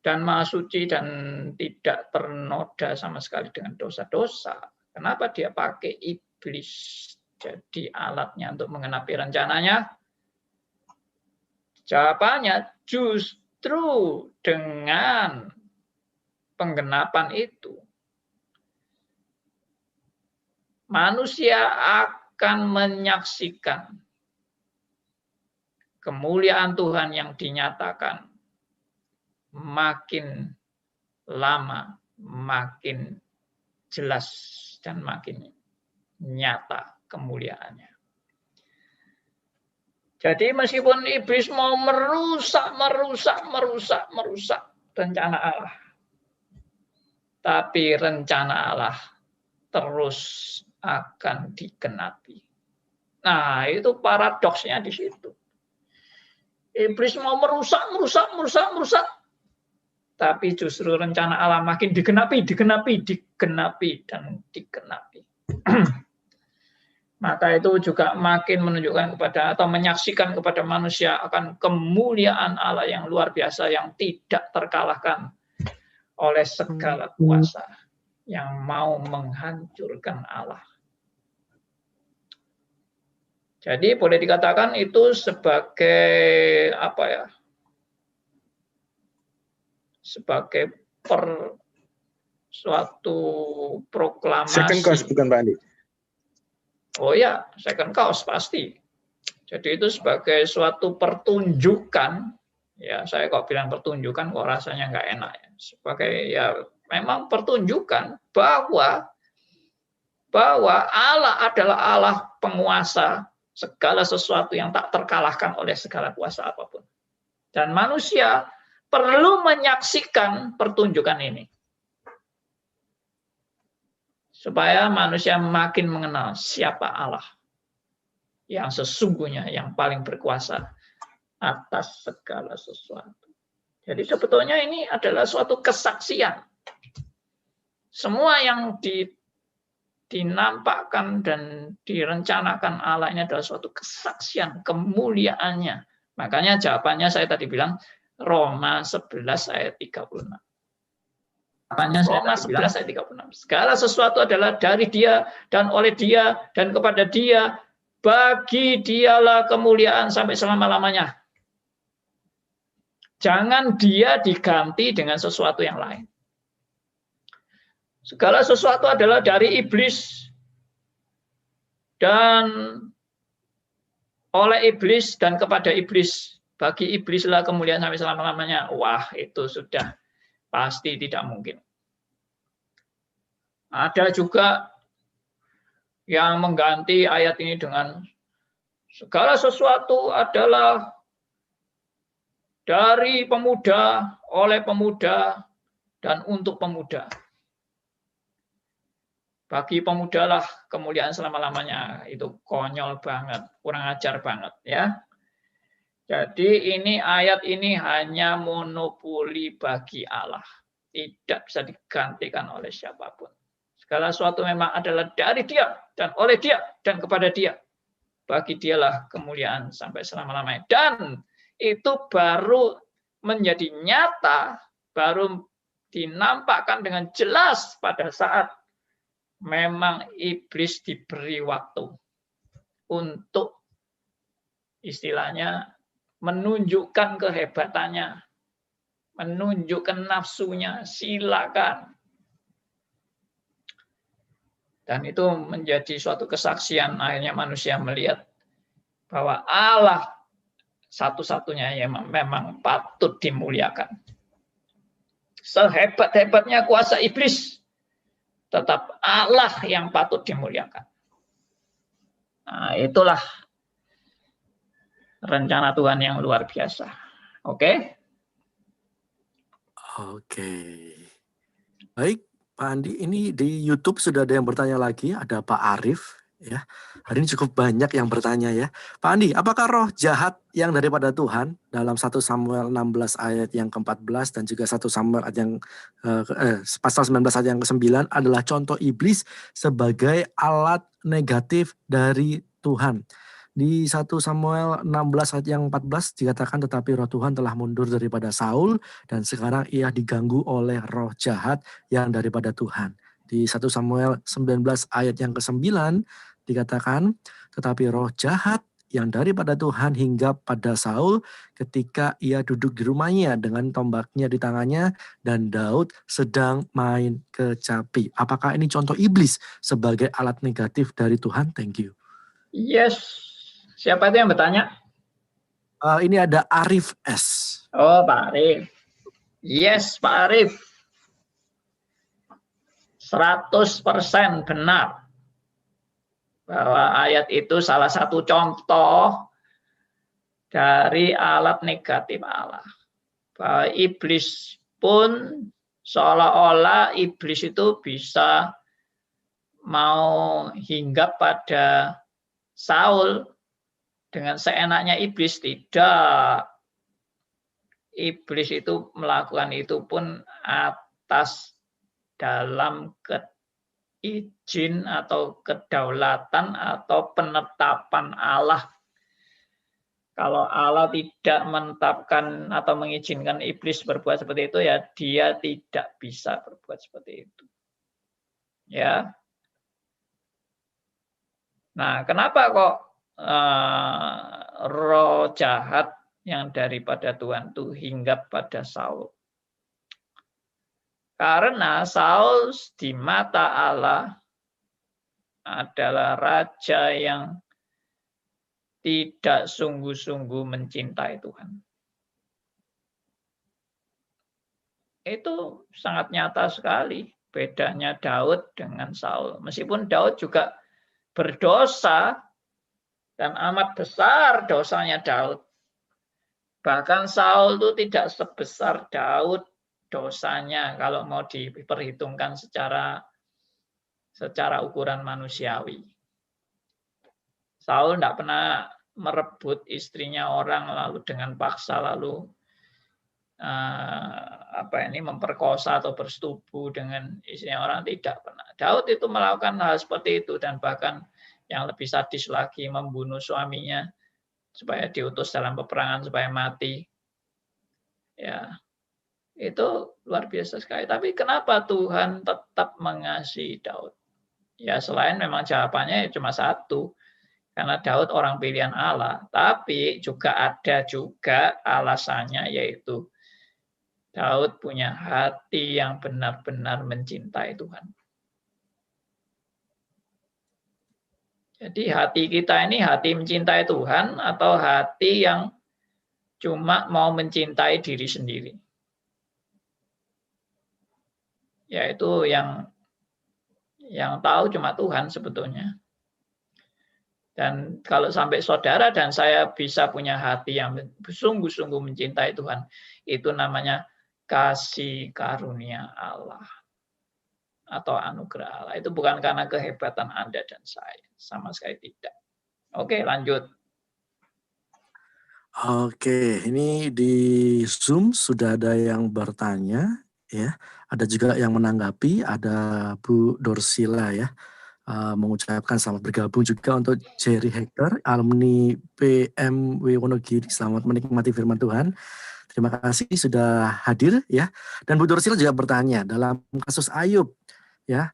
dan Maha Suci, dan tidak ternoda sama sekali dengan dosa-dosa? Kenapa dia pakai iblis jadi alatnya untuk menggenapi rencananya? Jawabannya justru dengan penggenapan itu manusia akan menyaksikan kemuliaan Tuhan yang dinyatakan makin lama makin jelas dan makin nyata kemuliaannya. Jadi meskipun iblis mau merusak rencana Allah, tapi rencana Allah terus akan digenapi. Nah, itu paradoksnya di situ. Iblis mau merusak, tapi justru rencana Allah makin digenapi. Maka itu juga makin menunjukkan kepada atau menyaksikan kepada manusia akan kemuliaan Allah yang luar biasa yang tidak terkalahkan oleh segala kuasa yang mau menghancurkan Allah. Jadi boleh dikatakan itu sebagai apa ya? Sebagai suatu proklamasi. Second cause bukan Pak Andi. Oh ya, second cause pasti. Jadi itu sebagai suatu pertunjukan, ya saya kok bilang pertunjukan kok rasanya nggak enak ya. Sebagai ya memang pertunjukan bahwa Allah adalah Allah penguasa segala sesuatu yang tak terkalahkan oleh segala kuasa apapun. Dan manusia perlu menyaksikan pertunjukan ini. Supaya manusia makin mengenal siapa Allah yang sesungguhnya yang paling berkuasa atas segala sesuatu. Jadi sebetulnya ini adalah suatu kesaksian. Semua yang dinampakkan dan direncanakan Allah ini adalah suatu kesaksian kemuliaannya. Makanya jawabannya saya tadi bilang Roma 11 ayat 36. Roma 11 ayat 36. Segala sesuatu adalah dari Dia dan oleh Dia dan kepada Dia, bagi Dialah kemuliaan sampai selama-lamanya. Jangan Dia diganti dengan sesuatu yang lain. Segala sesuatu adalah dari iblis dan oleh iblis dan kepada iblis. Bagi iblislah kemuliaan sampai selama-lamanya. Wah, itu sudah pasti tidak mungkin. Ada juga yang mengganti ayat ini dengan Segala sesuatu adalah dari pemuda, oleh pemuda, dan untuk pemuda. Bagi pemudalah kemuliaan selama-lamanya. Itu konyol banget, kurang ajar banget ya. Jadi ayat ini hanya monopoli bagi Allah. Tidak bisa digantikan oleh siapapun. Segala sesuatu memang adalah dari Dia, dan oleh Dia, dan kepada Dia. Bagi Dialah kemuliaan sampai selama-lamanya. Dan itu baru menjadi nyata, baru dinampakkan dengan jelas pada saat memang iblis diberi waktu untuk istilahnya menunjukkan kehebatannya, menunjukkan nafsunya, silakan. Dan itu menjadi suatu kesaksian, akhirnya manusia melihat bahwa Allah satu-satunya yang memang patut dimuliakan. Sehebat-hebatnya kuasa iblis, tetap Allah yang patut dimuliakan. Nah, itulah rencana Tuhan yang luar biasa. Oke? Oke. Baik, Pak Andi, ini di YouTube sudah ada yang bertanya lagi, ada Pak Arif. Ya, hari ini cukup banyak yang bertanya ya. Pak Andi, apakah roh jahat yang daripada Tuhan dalam 1 Samuel 16 ayat yang ke-14 dan juga 1 Samuel ayat yang pasal 19 ayat yang ke-9 adalah contoh iblis sebagai alat negatif dari Tuhan? Di 1 Samuel 16 ayat yang 14 dikatakan tetapi roh Tuhan telah mundur daripada Saul dan sekarang ia diganggu oleh roh jahat yang daripada Tuhan. Di 1 Samuel 19 ayat yang ke-9 dikatakan tetapi roh jahat yang daripada Tuhan hinggap pada Saul ketika ia duduk di rumahnya dengan tombaknya di tangannya dan Daud sedang main kecapi. Apakah ini contoh iblis sebagai alat negatif dari Tuhan? Thank you. Yes. Siapa itu yang bertanya? Ini ada Arif S. Oh, Pak Arif. Yes, Pak Arif. 100% benar. Bahwa ayat itu salah satu contoh dari alat negatif Allah. Bahwa iblis pun seolah-olah iblis itu bisa mau hinggap pada Saul dengan seenaknya iblis. Tidak. Iblis itu melakukan itu pun atas dalam izin atau kedaulatan atau penetapan Allah. Kalau Allah tidak menetapkan atau mengizinkan iblis berbuat seperti itu, ya dia tidak bisa berbuat seperti itu. Ya. Nah, kenapa kok roh jahat yang daripada Tuhan itu hinggap pada Saul? Karena Saul di mata Allah adalah raja yang tidak sungguh-sungguh mencintai Tuhan. Itu sangat nyata sekali bedanya Daud dengan Saul. Meskipun Daud juga berdosa dan amat besar dosanya Daud. Bahkan Saul itu tidak sebesar Daud dosanya kalau mau diperhitungkan secara ukuran manusiawi. Saul tidak pernah merebut istrinya orang lalu dengan paksa lalu memperkosa atau bersetubuh dengan istrinya orang, tidak pernah. Daud itu melakukan hal seperti itu dan bahkan yang lebih sadis lagi membunuh suaminya supaya diutus dalam peperangan supaya mati. Ya. Itu luar biasa sekali. Tapi kenapa Tuhan tetap mengasihi Daud? Ya selain memang jawabannya cuma satu. Karena Daud orang pilihan Allah. Tapi juga ada alasannya, yaitu Daud punya hati yang benar-benar mencintai Tuhan. Jadi hati kita ini hati mencintai Tuhan atau hati yang cuma mau mencintai diri sendiri. Yaitu yang tahu cuma Tuhan sebetulnya. Dan kalau sampai saudara dan saya bisa punya hati yang sungguh-sungguh mencintai Tuhan, itu namanya kasih karunia Allah atau anugerah Allah. Itu bukan karena kehebatan Anda dan saya, sama sekali tidak. Oke, lanjut. Oke, ini di Zoom sudah ada yang bertanya, ya. Ada juga yang menanggapi, ada Bu Dorsila ya, mengucapkan selamat bergabung juga untuk Jerry Hector, alumni PMW Wonogiri. Selamat menikmati firman Tuhan. Terima kasih sudah hadir ya. Dan Bu Dorsila juga bertanya dalam kasus Ayub, ya,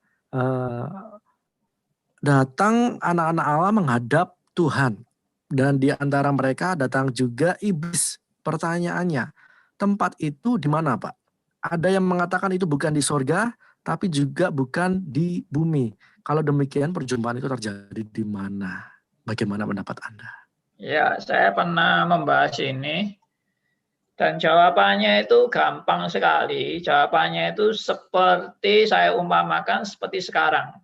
datang anak-anak Allah menghadap Tuhan. Dan di antara mereka datang juga iblis. Pertanyaannya, tempat itu di mana, Pak? Ada yang mengatakan itu bukan di sorga, tapi juga bukan di bumi. Kalau demikian perjumpaan itu terjadi di mana? Bagaimana pendapat Anda? Ya, saya pernah membahas ini. Dan jawabannya itu gampang sekali. Jawabannya itu seperti saya umpamakan seperti sekarang.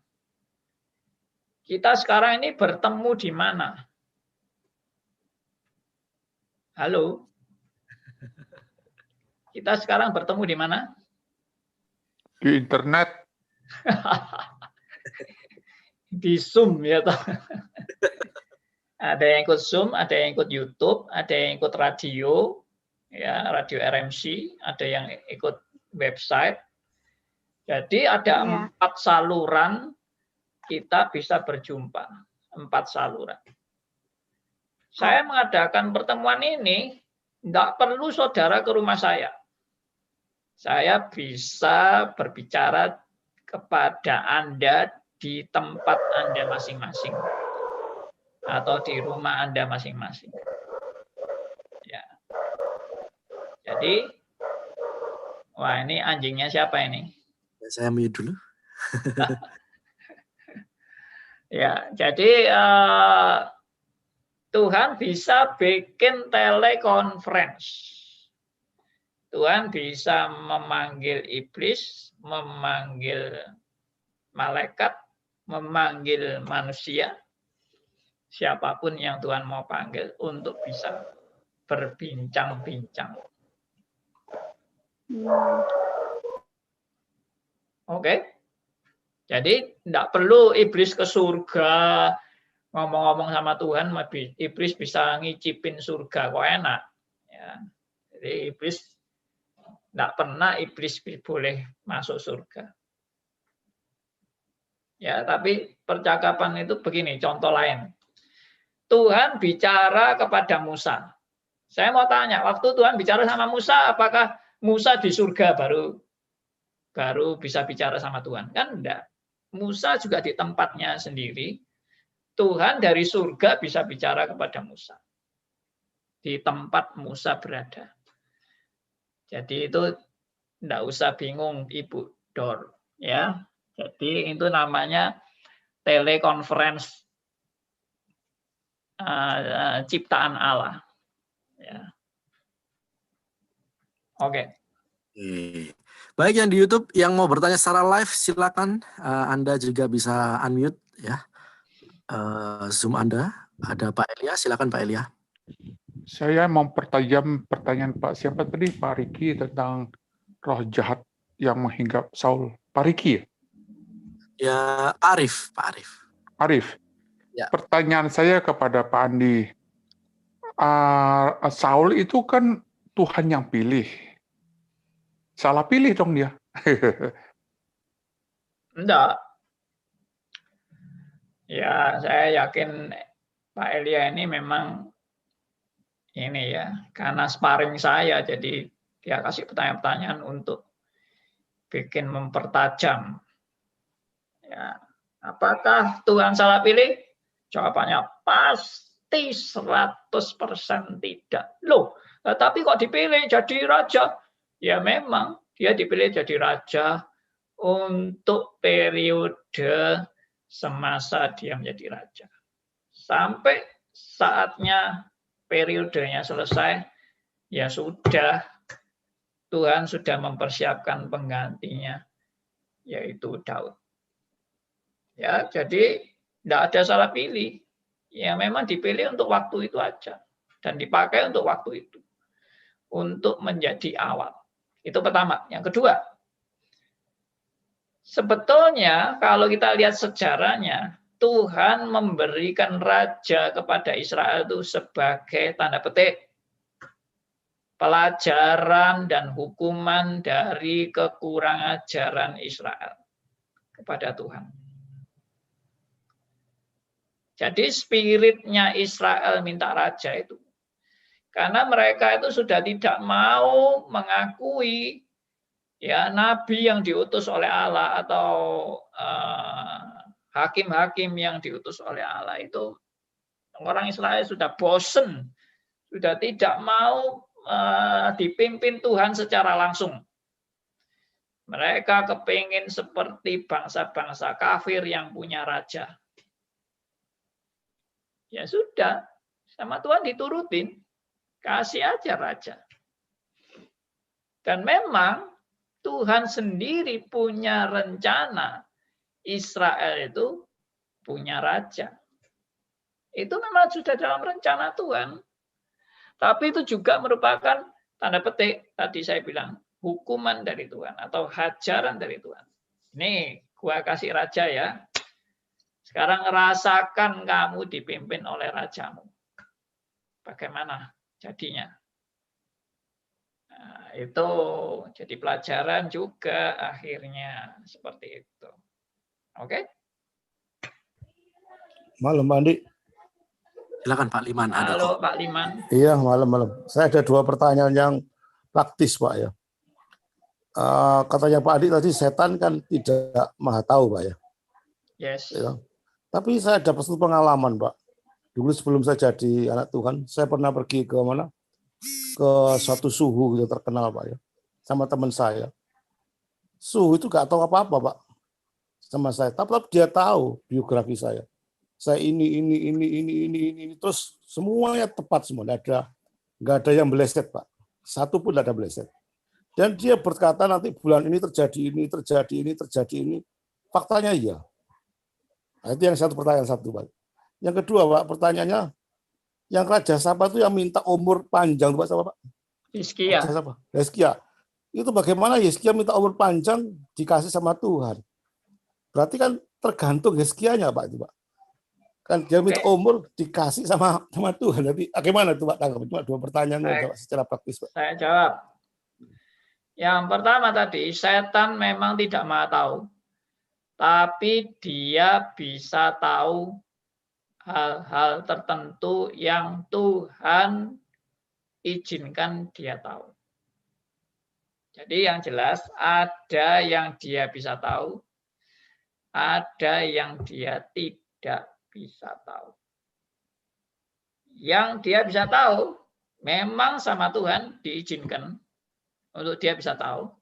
Kita sekarang ini bertemu di mana? Halo? Kita sekarang bertemu di mana? Di internet. Di Zoom ya toh. Ada yang ikut Zoom, ada yang ikut YouTube, ada yang ikut radio, ya radio RMC, ada yang ikut website. Jadi ada 4 saluran kita bisa berjumpa, 4 saluran. Saya mengadakan pertemuan ini, nggak perlu saudara ke rumah saya. Saya bisa berbicara kepada Anda di tempat Anda masing-masing. Atau di rumah Anda masing-masing. Ya. Jadi, wah ini anjingnya siapa ini? Saya mute dulu. Ya, jadi Tuhan bisa bikin telekonferensi. Tuhan bisa memanggil iblis, memanggil malaikat, memanggil manusia, siapapun yang Tuhan mau panggil untuk bisa berbincang-bincang. Oke? Jadi tidak perlu iblis ke surga, ngomong-ngomong sama Tuhan, iblis bisa ngicipin surga, kok enak. Ya. Jadi iblis tidak pernah iblis boleh masuk surga. Ya, tapi percakapan itu begini, contoh lain. Tuhan bicara kepada Musa. Saya mau tanya, waktu Tuhan bicara sama Musa, apakah Musa di surga baru bisa bicara sama Tuhan? Kan enggak. Musa juga di tempatnya sendiri. Tuhan dari surga bisa bicara kepada Musa. Di tempat Musa berada. Jadi itu enggak usah bingung Ibu Dor, ya. Jadi itu namanya telekonferensi ciptaan Allah. Ya. Oke. Baik, yang di YouTube yang mau bertanya secara live silakan, Anda juga bisa unmute ya. Zoom Anda. Ada Pak Elia, silakan Pak Elia. Saya mau pertajam pertanyaan Pak siapa tadi? Pak Riki tentang roh jahat yang menghinggap Saul. Pak Riki ya? Ya, Arif, Pak Arif. Arif. Ya. Pertanyaan saya kepada Pak Andi. Saul itu kan Tuhan yang pilih. Salah pilih dong dia. Enggak. Ya, saya yakin Pak Elia ini memang ini ya, karena sparring saya, jadi dia kasih pertanyaan-pertanyaan untuk bikin mempertajam. Ya, apakah Tuhan salah pilih? Jawabannya pasti 100% tidak. Loh, tapi kok dipilih jadi raja? Ya memang dia dipilih jadi raja untuk periode semasa dia menjadi raja. Sampai saatnya periodenya selesai, ya sudah, Tuhan sudah mempersiapkan penggantinya, yaitu Daud. Ya, jadi tidak ada salah pilih. ya memang dipilih untuk waktu itu aja. Dan dipakai untuk waktu itu. Untuk menjadi awal. Itu pertama. Yang kedua, sebetulnya kalau kita lihat sejarahnya, Tuhan memberikan raja kepada Israel itu sebagai tanda petik pelajaran dan hukuman dari kekurangan ajaran Israel kepada Tuhan. Jadi spiritnya Israel minta raja itu. Karena mereka itu sudah tidak mau mengakui ya nabi yang diutus oleh Allah atau hakim-hakim yang diutus oleh Allah itu. Orang Israel sudah bosen, sudah tidak mau dipimpin Tuhan secara langsung. Mereka kepingin seperti bangsa-bangsa kafir yang punya raja. Ya sudah, sama Tuhan diturutin. Kasih aja raja. Dan memang Tuhan sendiri punya rencana Israel itu punya raja. Itu memang sudah dalam rencana Tuhan. Tapi itu juga merupakan tanda petik, tadi saya bilang, hukuman dari Tuhan atau hajaran dari Tuhan. Nih, gua kasih raja ya. Sekarang rasakan kamu dipimpin oleh rajamu. Bagaimana jadinya? Nah, itu jadi pelajaran juga akhirnya seperti itu. Oke? Malam, Pak Andi. Silakan Pak Liman. Halo Pak Liman. Iya, malam. Saya ada 2 pertanyaan yang praktis, Pak ya. Katanya Pak Andi tadi setan kan tidak maha tahu, Pak ya. Yes. Ya. Tapi saya dapat satu pengalaman, Pak. Dulu sebelum saya jadi anak Tuhan, saya pernah pergi ke mana? Ke suatu suhu yang terkenal, Pak ya. Sama teman saya. Suhu itu nggak tahu apa-apa, Pak. Sama saya. Tapi dia tahu biografi saya. Saya ini. Terus semuanya tepat semua. Nggak ada yang meleset, Pak. Satu pun nggak ada meleset. Dan dia berkata nanti bulan ini terjadi ini. Faktanya iya. Nah, itu yang satu pertanyaan satu, Pak. Yang kedua, Pak, pertanyaannya, yang Raja Saba itu yang minta umur panjang, Pak, siapa, Pak? Hizkia. Hizkia. Itu bagaimana Hizkia minta umur panjang dikasih sama Tuhan? Berarti kan tergantung Hizkianya, Pak, itu, Pak. Kan dia minta umur dikasih sama Tuhan. Jadi bagaimana itu, Pak? Cuma 2 pertanyaan secara praktis, Pak. Saya jawab. Yang pertama tadi, setan memang tidak maha tahu. Tapi dia bisa tahu hal-hal tertentu yang Tuhan izinkan dia tahu. Jadi yang jelas ada yang dia bisa tahu, ada yang dia tidak bisa tahu. Yang dia bisa tahu memang sama Tuhan diizinkan untuk dia bisa tahu.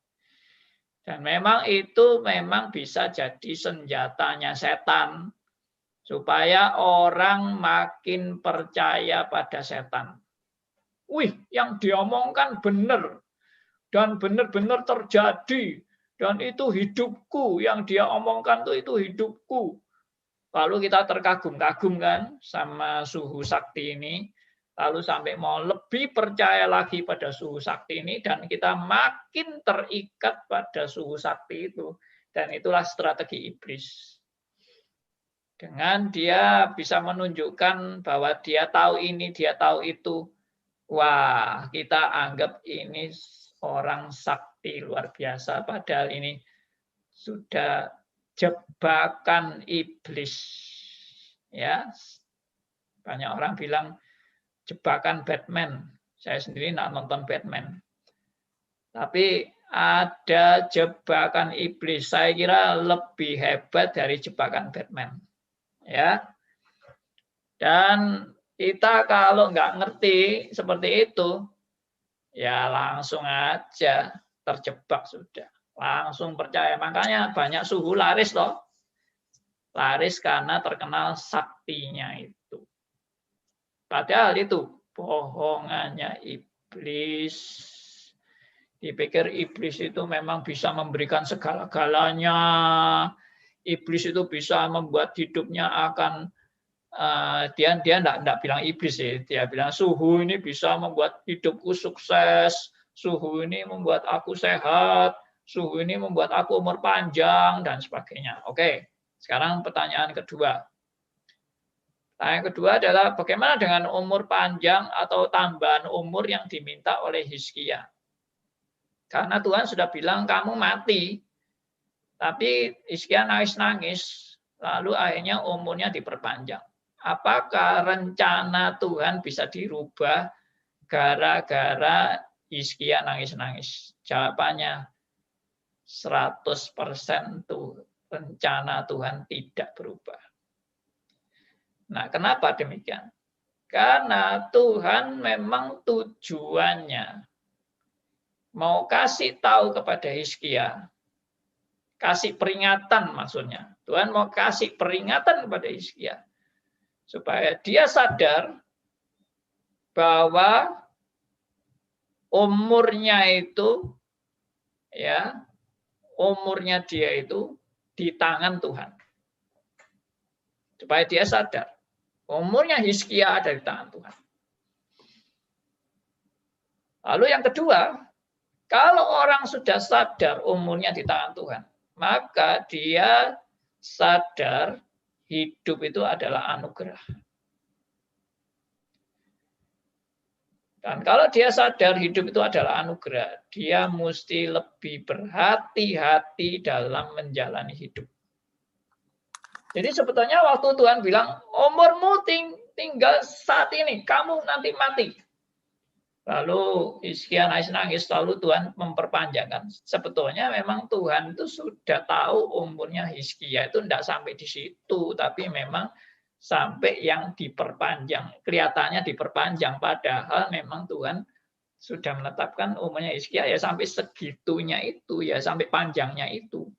Dan memang itu memang bisa jadi senjatanya setan supaya orang makin percaya pada setan. Wih, yang diomongkan benar dan benar-benar terjadi dan itu hidupku, yang dia omongkan itu hidupku. Lalu kita terkagum-kagum kan sama suhu sakti ini. Lalu sampai mau lebih percaya lagi pada suhu sakti ini dan kita makin terikat pada suhu sakti itu. Dan itulah strategi iblis. Dengan dia bisa menunjukkan bahwa dia tahu ini, dia tahu itu. Wah, kita anggap ini orang sakti luar biasa. Padahal ini sudah jebakan iblis. Ya, banyak orang bilang jebakan Batman. Saya sendiri nggak nonton Batman. Tapi ada jebakan iblis. Saya kira lebih hebat dari jebakan Batman. Ya. Dan kita kalau nggak ngerti seperti itu, ya langsung aja terjebak sudah. Langsung percaya. Makanya banyak suhu laris loh. Laris karena terkenal saktinya itu. Padahal itu bohongannya iblis. Dipikir iblis itu memang bisa memberikan segala-galanya. Iblis itu bisa membuat hidupnya akan dia enggak bilang iblis sih, dia bilang suhu ini bisa membuat hidupku sukses, suhu ini membuat aku sehat, suhu ini membuat aku umur panjang dan sebagainya. Oke, sekarang pertanyaan kedua. Pertanyaan kedua adalah bagaimana dengan umur panjang atau tambahan umur yang diminta oleh Hizkia? Karena Tuhan sudah bilang kamu mati, tapi Hizkia nangis-nangis, lalu akhirnya umurnya diperpanjang. Apakah rencana Tuhan bisa dirubah gara-gara Hizkia nangis-nangis? Jawabannya 100% tuh rencana Tuhan tidak berubah. Nah, kenapa demikian? Karena Tuhan memang tujuannya mau kasih tahu kepada Hizkia, kasih peringatan maksudnya. Tuhan mau kasih peringatan kepada Hizkia supaya dia sadar bahwa umurnya itu umurnya dia itu di tangan Tuhan. Supaya dia sadar umurnya Hizkia ada di tangan Tuhan. Lalu yang kedua, kalau orang sudah sadar umurnya di tangan Tuhan, maka dia sadar hidup itu adalah anugerah. Dan kalau dia sadar hidup itu adalah anugerah, dia mesti lebih berhati-hati dalam menjalani hidup. Jadi sebetulnya waktu Tuhan bilang, umurmu tinggal saat ini, kamu nanti mati. Lalu Hizkia nangis-nangis, lalu Tuhan memperpanjangkan. Sebetulnya memang Tuhan itu sudah tahu umurnya Hizkia itu tidak sampai di situ, tapi memang sampai yang diperpanjang. Kelihatannya diperpanjang, padahal memang Tuhan sudah menetapkan umurnya Hizkia ya sampai segitunya itu, ya sampai panjangnya itu.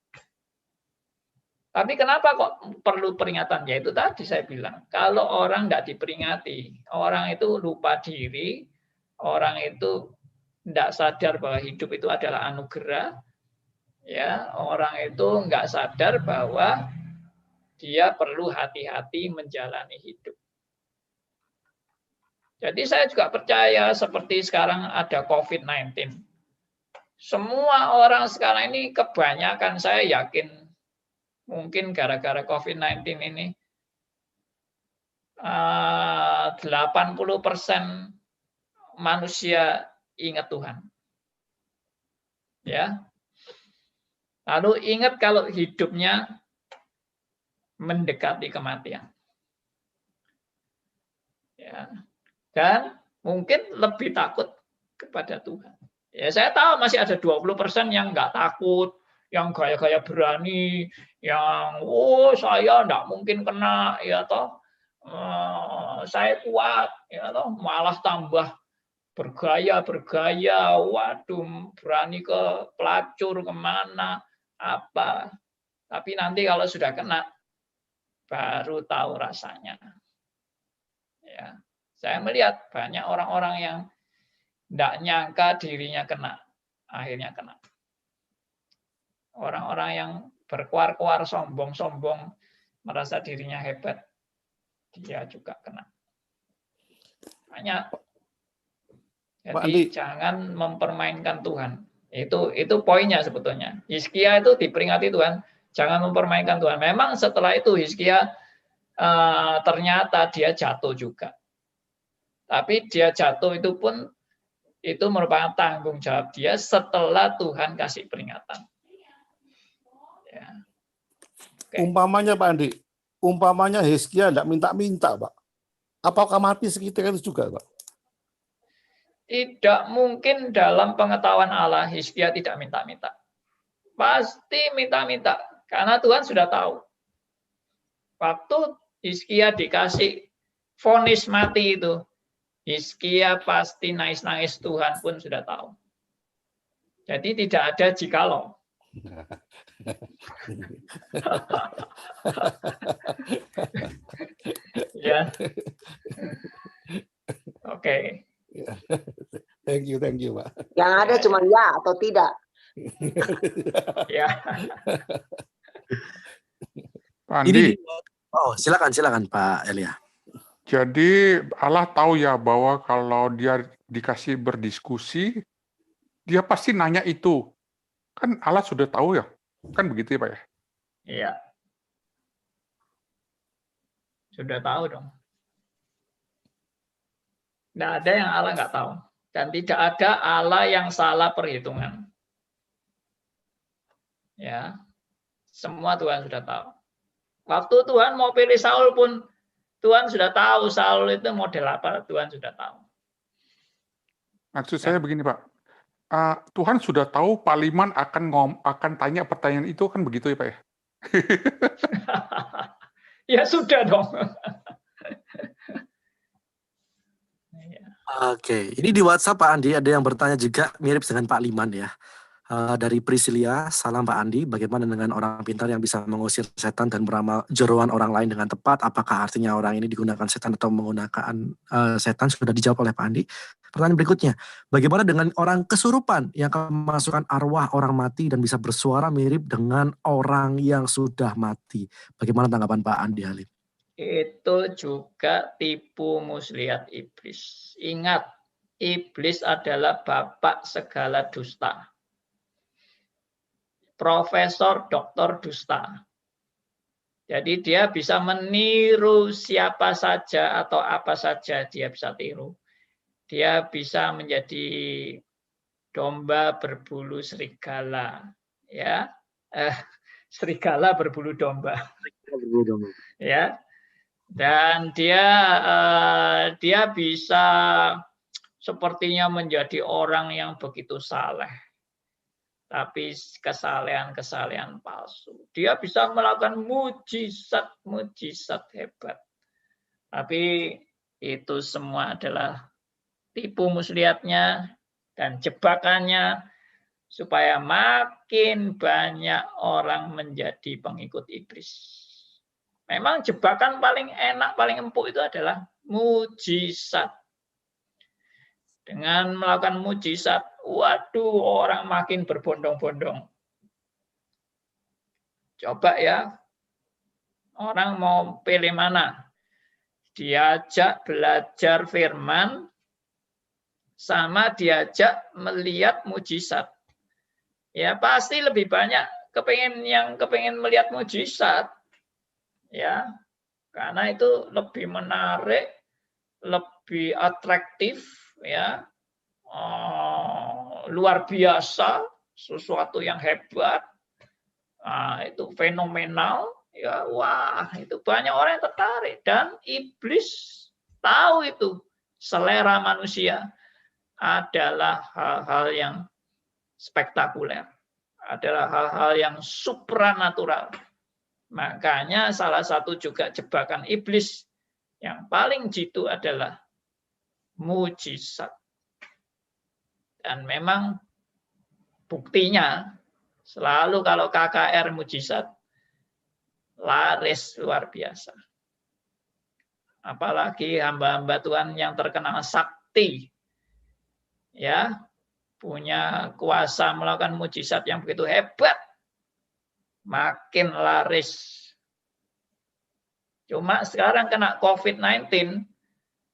Tapi kenapa kok perlu peringatan? Ya itu tadi saya bilang, kalau orang tidak diperingati, orang itu lupa diri, orang itu tidak sadar bahwa hidup itu adalah anugerah, ya orang itu nggak sadar bahwa dia perlu hati-hati menjalani hidup. Jadi saya juga percaya seperti sekarang ada COVID-19. Semua orang sekarang ini kebanyakan saya yakin mungkin gara-gara COVID-19 ini 80% manusia ingat Tuhan. Ya. Lalu ingat kalau hidupnya mendekati kematian. Ya. Dan mungkin lebih takut kepada Tuhan. Ya, saya tahu masih ada 20% yang nggak takut, yang gaya-gaya berani, yang saya enggak mungkin kena, ya toh saya kuat, ya toh malah tambah bergaya, waduh berani ke pelacur kemana apa. Tapi nanti kalau sudah kena baru tahu rasanya. Ya, saya melihat banyak orang-orang yang enggak nyangka dirinya kena, akhirnya kena. Orang-orang yang berkuar-kuar, sombong-sombong, merasa dirinya hebat, dia juga kena. Banyak. Jadi jangan mempermainkan Tuhan. Itu poinnya sebetulnya. Hizkia itu diperingati Tuhan, jangan mempermainkan Tuhan. Memang setelah itu Hizkia ternyata dia jatuh juga. Tapi dia jatuh itu pun itu merupakan tanggung jawab dia setelah Tuhan kasih peringatan. Ya. Okay. Umpamanya Pak Andi, umpamanya Hizkia tidak minta-minta, Pak. Apakah mati seketika itu juga, Pak? Tidak mungkin dalam pengetahuan Allah Hizkia tidak minta-minta. Pasti minta-minta, karena Tuhan sudah tahu. Waktu Hizkia dikasih vonis mati itu, Hizkia pasti nangis-nangis, Tuhan pun sudah tahu. Jadi tidak ada jikalau. Ya. Oke. Thank you, Pak. Yang ada cuma ya atau tidak. Ya. Pak Andi, Silakan Pak Elia. Jadi Allah tahu ya bahwa kalau dia dikasih berdiskusi, dia pasti nanya itu. Kan Allah sudah tahu ya. Kan begitu ya Pak ya? Iya. Sudah tahu dong. Tidak ada yang Allah nggak tahu. Dan tidak ada Allah yang salah perhitungan. Ya, semua Tuhan sudah tahu. Waktu Tuhan mau pilih Saul pun, Tuhan sudah tahu Saul itu model apa, Tuhan sudah tahu. Maksud saya begini Pak, Tuhan sudah tahu Pak Liman akan tanya pertanyaan itu, kan begitu ya Pak ya? Ya sudah dong. Oke, ini di WhatsApp Pak Andi ada yang bertanya juga mirip dengan Pak Liman ya. Dari Priscilia, salam Pak Andi, bagaimana dengan orang pintar yang bisa mengusir setan dan meramal jeroan orang lain dengan tepat? Apakah artinya orang ini digunakan setan atau menggunakan setan? Sudah dijawab oleh Pak Andi. Pertanyaan berikutnya, bagaimana dengan orang kesurupan yang kemasukan arwah orang mati dan bisa bersuara mirip dengan orang yang sudah mati? Bagaimana tanggapan Pak Andi Halim? Itu juga tipu muslihat iblis. Ingat, iblis adalah bapak segala dusta. Profesor Doktor dusta. Jadi dia bisa meniru siapa saja atau apa saja dia bisa tiru. Dia bisa menjadi domba berbulu serigala, ya, serigala berbulu domba, ya. Dan dia bisa sepertinya menjadi orang yang begitu saleh. Tapi kesalehan-kesalehan palsu. Dia bisa melakukan mujizat-mujizat hebat. Tapi itu semua adalah tipu muslihatnya dan jebakannya supaya makin banyak orang menjadi pengikut iblis. Memang jebakan paling enak, paling empuk itu adalah mujizat. Dengan melakukan mujizat, waduh, orang makin berbondong-bondong. Coba ya, orang mau pilih mana? Diajak belajar firman, sama diajak melihat mujizat. Ya pasti lebih banyak kepengen melihat mujizat. Ya, karena itu lebih menarik, lebih atraktif, ya, luar biasa, sesuatu yang hebat, itu fenomenal, ya, wah, itu banyak orang yang tertarik, dan iblis tahu itu selera manusia adalah hal-hal yang spektakuler, adalah hal-hal yang supranatural. Makanya salah satu juga jebakan iblis yang paling jitu adalah mujizat. Dan memang buktinya selalu kalau KKR mujizat laris luar biasa. Apalagi hamba-hamba Tuhan yang terkenal sakti, ya, punya kuasa melakukan mujizat yang begitu hebat, makin laris. Cuma sekarang kena COVID-19,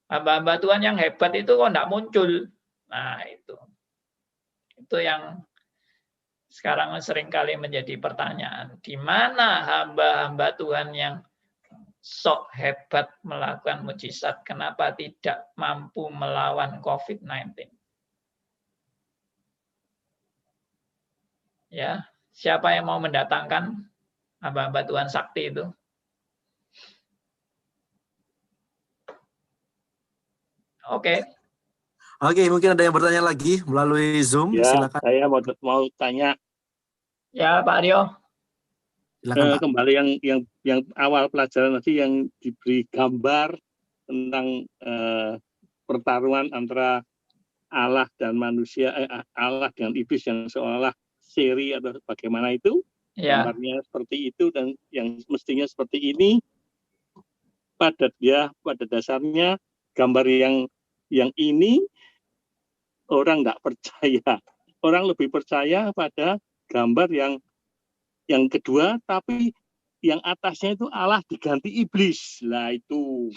hamba-hamba Tuhan yang hebat itu kok enggak muncul. Nah, itu yang sekarang seringkali menjadi pertanyaan. Di mana hamba-hamba Tuhan yang sok hebat melakukan mujizat, kenapa tidak mampu melawan COVID-19? Ya, siapa yang mau mendatangkan hamba-hamba Tuhan sakti itu? Oke. Oke, mungkin ada yang bertanya lagi melalui Zoom. Ya, Silakan. saya mau tanya. Ya, Pak Aryo. Silakan, Pak. Kembali yang awal pelajaran tadi yang diberi gambar tentang pertarungan antara Allah dan manusia, Allah dengan iblis yang seolah seri atau bagaimana itu, Ya. gambarnya seperti itu dan yang mestinya seperti ini. Pada dasarnya gambar yang ini orang tidak percaya. Orang lebih percaya pada gambar yang kedua, tapi yang atasnya itu Allah diganti iblis. Lah itu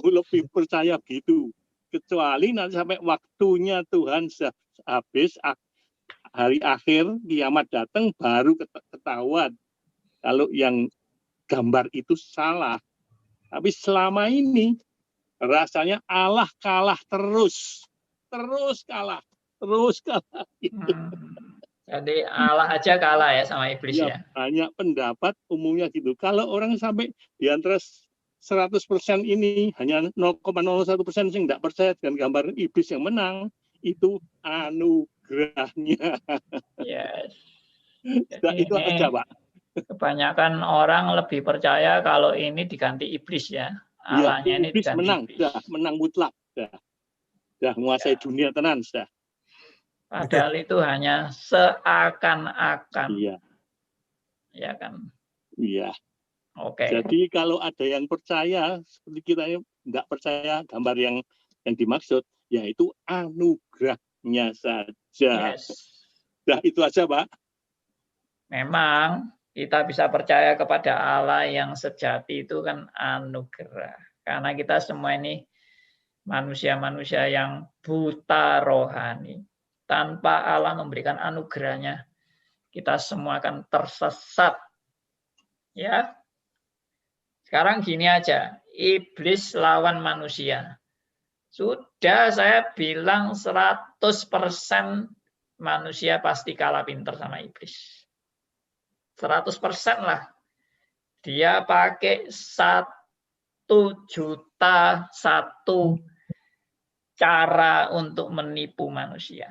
lebih percaya gitu. Kecuali nanti sampai waktunya Tuhan habis, hari akhir kiamat datang, baru ketahuan kalau yang gambar itu salah. Tapi selama ini rasanya Allah kalah terus kalah. Gitu. Jadi Allah aja kalah ya sama iblis ya. Banyak pendapat umumnya gitu. Kalau orang sampai di antara 100% ini hanya 0,01% yang tidak percaya dengan gambar iblis yang menang, itu anugerahnya. Yes. Nah, itu aja, Pak. Kebanyakan orang lebih percaya kalau ini diganti iblis ya. Allahnya ini iblis diganti menang, iblis. menang mutlak, dah menguasai dunia tenan, dah. Padahal itu hanya seakan-akan. Iya. Ya kan? Iya. Oke. Jadi kalau ada yang percaya, seperti kita nggak percaya gambar yang dimaksud, yaitu anugerahnya saja. Yes. Nah, itu aja, Pak. Memang kita bisa percaya kepada Allah yang sejati itu kan anugerah. Karena kita semua ini manusia-manusia yang buta rohani. Tanpa Allah memberikan anugerahnya, kita semua akan tersesat. Ya. Sekarang gini aja, iblis lawan manusia. Sudah saya bilang 100% manusia pasti kalah pinter sama iblis. 100% lah. Dia pakai 1.000.001 cara untuk menipu manusia.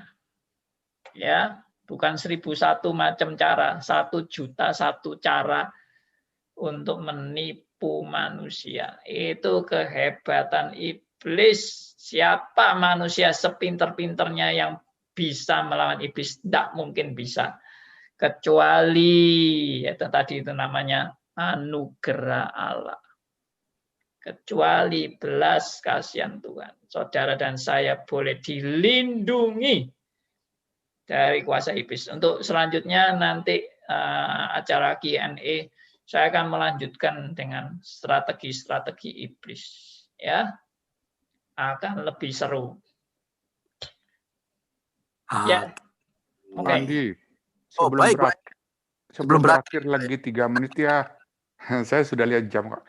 Ya, bukan 1.001 macam cara, 1.000.001 cara untuk menipu manusia. Itu kehebatan iblis. Siapa manusia sepinter-pinternya yang bisa melawan iblis? Tidak mungkin bisa. Kecuali, itu tadi itu namanya anugerah Allah. Kecuali belas kasihan Tuhan. Saudara dan saya boleh dilindungi dari kuasa iblis. Untuk selanjutnya nanti acara Q&A, saya akan melanjutkan dengan strategi-strategi iblis. Ya, akan lebih seru. Ya, Pak Andi, sebelum berakhir lagi 3 menit ya. Saya sudah lihat jam kok.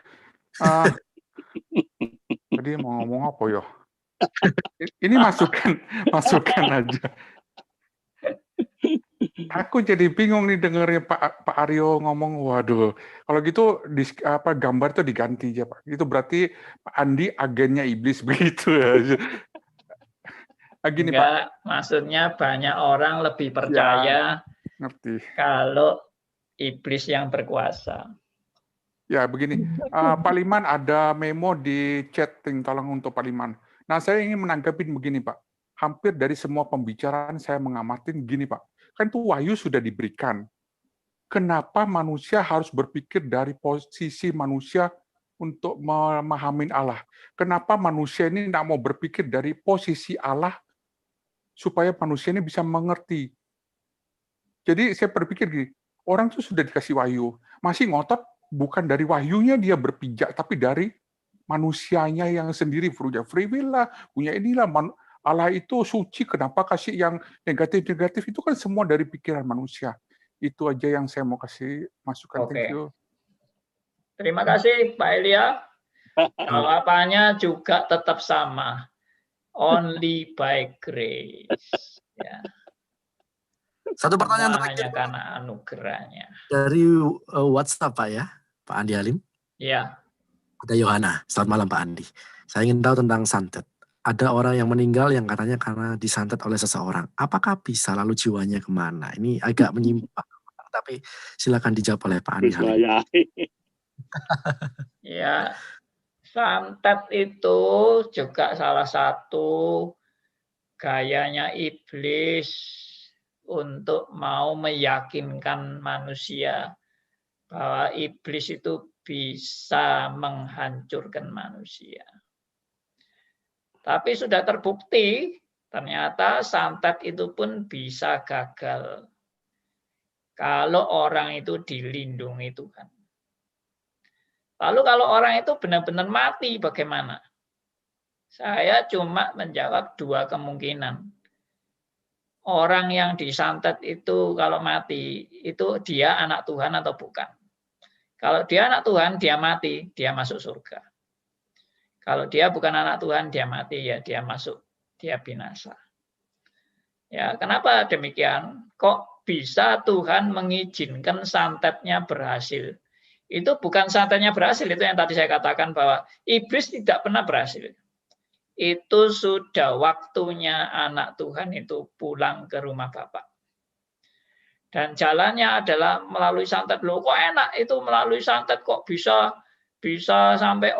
Tadi mau ngomong apa ya? Ini masukan aja. Aku jadi bingung nih dengernya Pak Aryo ngomong, waduh, kalau gitu gambar itu diganti aja Pak. Itu berarti Pak Andi agennya iblis begitu ya. Gini, enggak, Pak. maksudnya banyak orang lebih percaya ngerti. kalau iblis yang berkuasa. Ya begini, Pak Liman ada memo di chatting, tolong untuk Pak Liman. Nah saya ingin menanggapi begini Pak, hampir dari semua pembicaraan saya mengamatin gini Pak, kan itu wahyu sudah diberikan. Kenapa manusia harus berpikir dari posisi manusia untuk memahami Allah? Kenapa manusia ini tidak mau berpikir dari posisi Allah supaya manusia ini bisa mengerti? Jadi saya berpikir gini, orang itu sudah dikasih wahyu, masih ngotot bukan dari wahyunya dia berpijak, tapi dari manusianya yang sendiri, punya free will lah, punya inilah, Allah itu suci, kenapa kasih yang negatif-negatif, itu kan semua dari pikiran manusia. Itu aja yang saya mau kasih masukan. Oke. Thank you. Terima kasih Pak Elia. Jawabannya juga tetap sama. Only by grace. Ya. Satu pertanyaan hanya karena anugerahnya. Dari WhatsApp Pak ya, Pak Andi Halim. Ya. Ada Yohana. Selamat malam Pak Andi. Saya ingin tahu tentang santet. Ada orang yang meninggal yang katanya karena disantet oleh seseorang. Apakah bisa lalu jiwanya kemana? Ini agak menyimpang. Tapi silakan dijawab oleh Pak Andi Halim. Ya, santet itu juga salah satu gayanya iblis untuk mau meyakinkan manusia bahwa iblis itu bisa menghancurkan manusia. Tapi sudah terbukti ternyata santet itu pun bisa gagal. Kalau orang itu dilindungi Tuhan. Lalu kalau orang itu benar-benar mati bagaimana? Saya cuma menjawab dua kemungkinan. Orang yang disantet itu kalau mati, itu dia anak Tuhan atau bukan. Kalau dia anak Tuhan, dia mati, dia masuk surga. Kalau dia bukan anak Tuhan, dia mati, ya dia masuk, dia binasa. Ya, kenapa demikian? Kok bisa Tuhan mengizinkan santetnya berhasil? Itu bukan santetnya berhasil, itu yang tadi saya katakan bahwa iblis tidak pernah berhasil. Itu sudah waktunya anak Tuhan itu pulang ke rumah Bapa. Dan jalannya adalah melalui santet. Loh, kok enak itu melalui santet, kok bisa sampai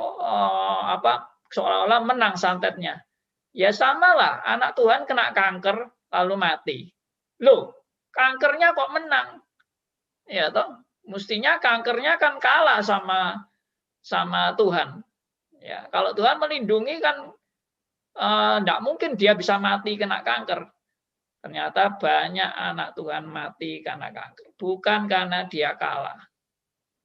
seolah-olah menang santetnya. Ya samalah, anak Tuhan kena kanker lalu mati. Loh, kankernya kok menang? Ya toh, mestinya kankernya kan kalah sama Tuhan. Ya, kalau Tuhan melindungi kan enggak mungkin dia bisa mati kena kanker. Ternyata banyak anak Tuhan mati karena kanker. Bukan karena dia kalah,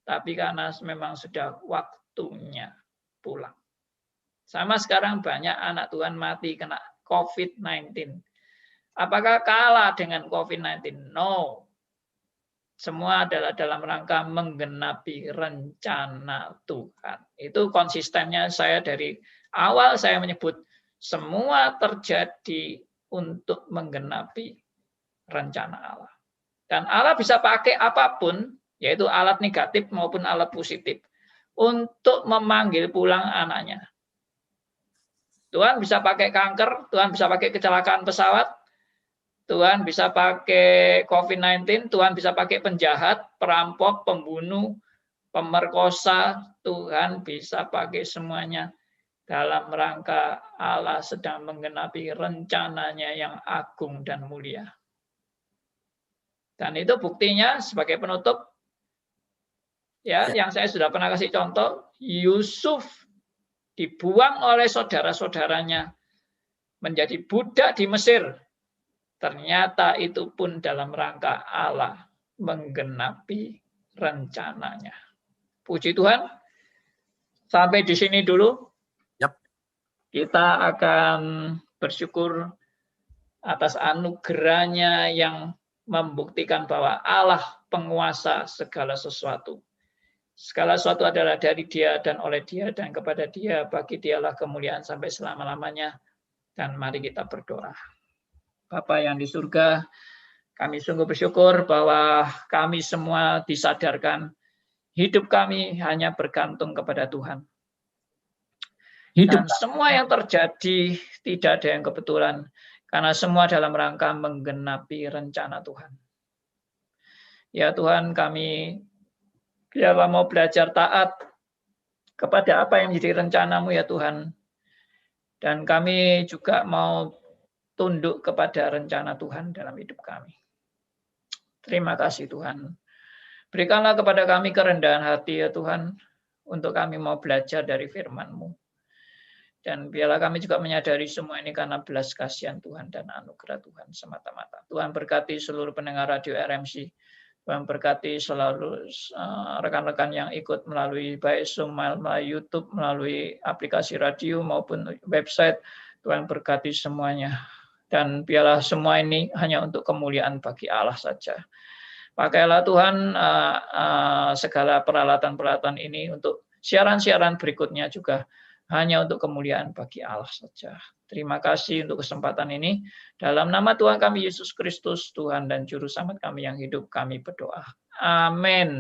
tapi karena memang sudah waktunya pulang. Sama sekarang banyak anak Tuhan mati kena COVID-19. Apakah kalah dengan COVID-19? No. Semua adalah dalam rangka menggenapi rencana Tuhan. Itu konsistennya saya dari awal saya menyebut semua terjadi untuk menggenapi rencana Allah. Dan Allah bisa pakai apapun, yaitu alat negatif maupun alat positif, untuk memanggil pulang anaknya. Tuhan bisa pakai kanker, Tuhan bisa pakai kecelakaan pesawat, Tuhan bisa pakai COVID-19, Tuhan bisa pakai penjahat, perampok, pembunuh, pemerkosa, Tuhan bisa pakai semuanya dalam rangka Allah sedang menggenapi rencananya yang agung dan mulia. Dan itu buktinya sebagai penutup, ya, yang saya sudah pernah kasih contoh, Yusuf dibuang oleh saudara-saudaranya menjadi budak di Mesir. Ternyata itu pun dalam rangka Allah menggenapi rencananya. Puji Tuhan. Sampai di sini dulu. Kita akan bersyukur atas anugerahnya yang membuktikan bahwa Allah penguasa segala sesuatu. Segala sesuatu adalah dari Dia dan oleh Dia dan kepada Dia, bagi Dialah kemuliaan sampai selama-lamanya. Dan mari kita berdoa. Bapa yang di surga, kami sungguh bersyukur bahwa kami semua disadarkan hidup kami hanya bergantung kepada Tuhan. Dan semua yang terjadi tidak ada yang kebetulan, karena semua dalam rangka menggenapi rencana Tuhan. Ya Tuhan, kami biarlah mau belajar taat kepada apa yang menjadi rencana-Mu ya Tuhan. Dan kami juga mau tunduk kepada rencana Tuhan dalam hidup kami. Terima kasih Tuhan. Berikanlah kepada kami kerendahan hati ya Tuhan, untuk kami mau belajar dari firman-Mu. Dan biarlah kami juga menyadari semua ini karena belas kasihan Tuhan dan anugerah Tuhan semata-mata. Tuhan berkati seluruh pendengar radio RMC. Tuhan berkati selalu rekan-rekan yang ikut melalui baik Zoom, melalui YouTube, melalui aplikasi radio maupun website. Tuhan berkati semuanya. Dan biarlah semua ini hanya untuk kemuliaan bagi Allah saja. Pakailah Tuhan segala peralatan-peralatan ini untuk siaran-siaran berikutnya juga hanya untuk kemuliaan bagi Allah saja. Terima kasih untuk kesempatan ini. Dalam nama Tuhan kami Yesus Kristus, Tuhan dan Juru Selamat kami yang hidup, kami berdoa. Amin.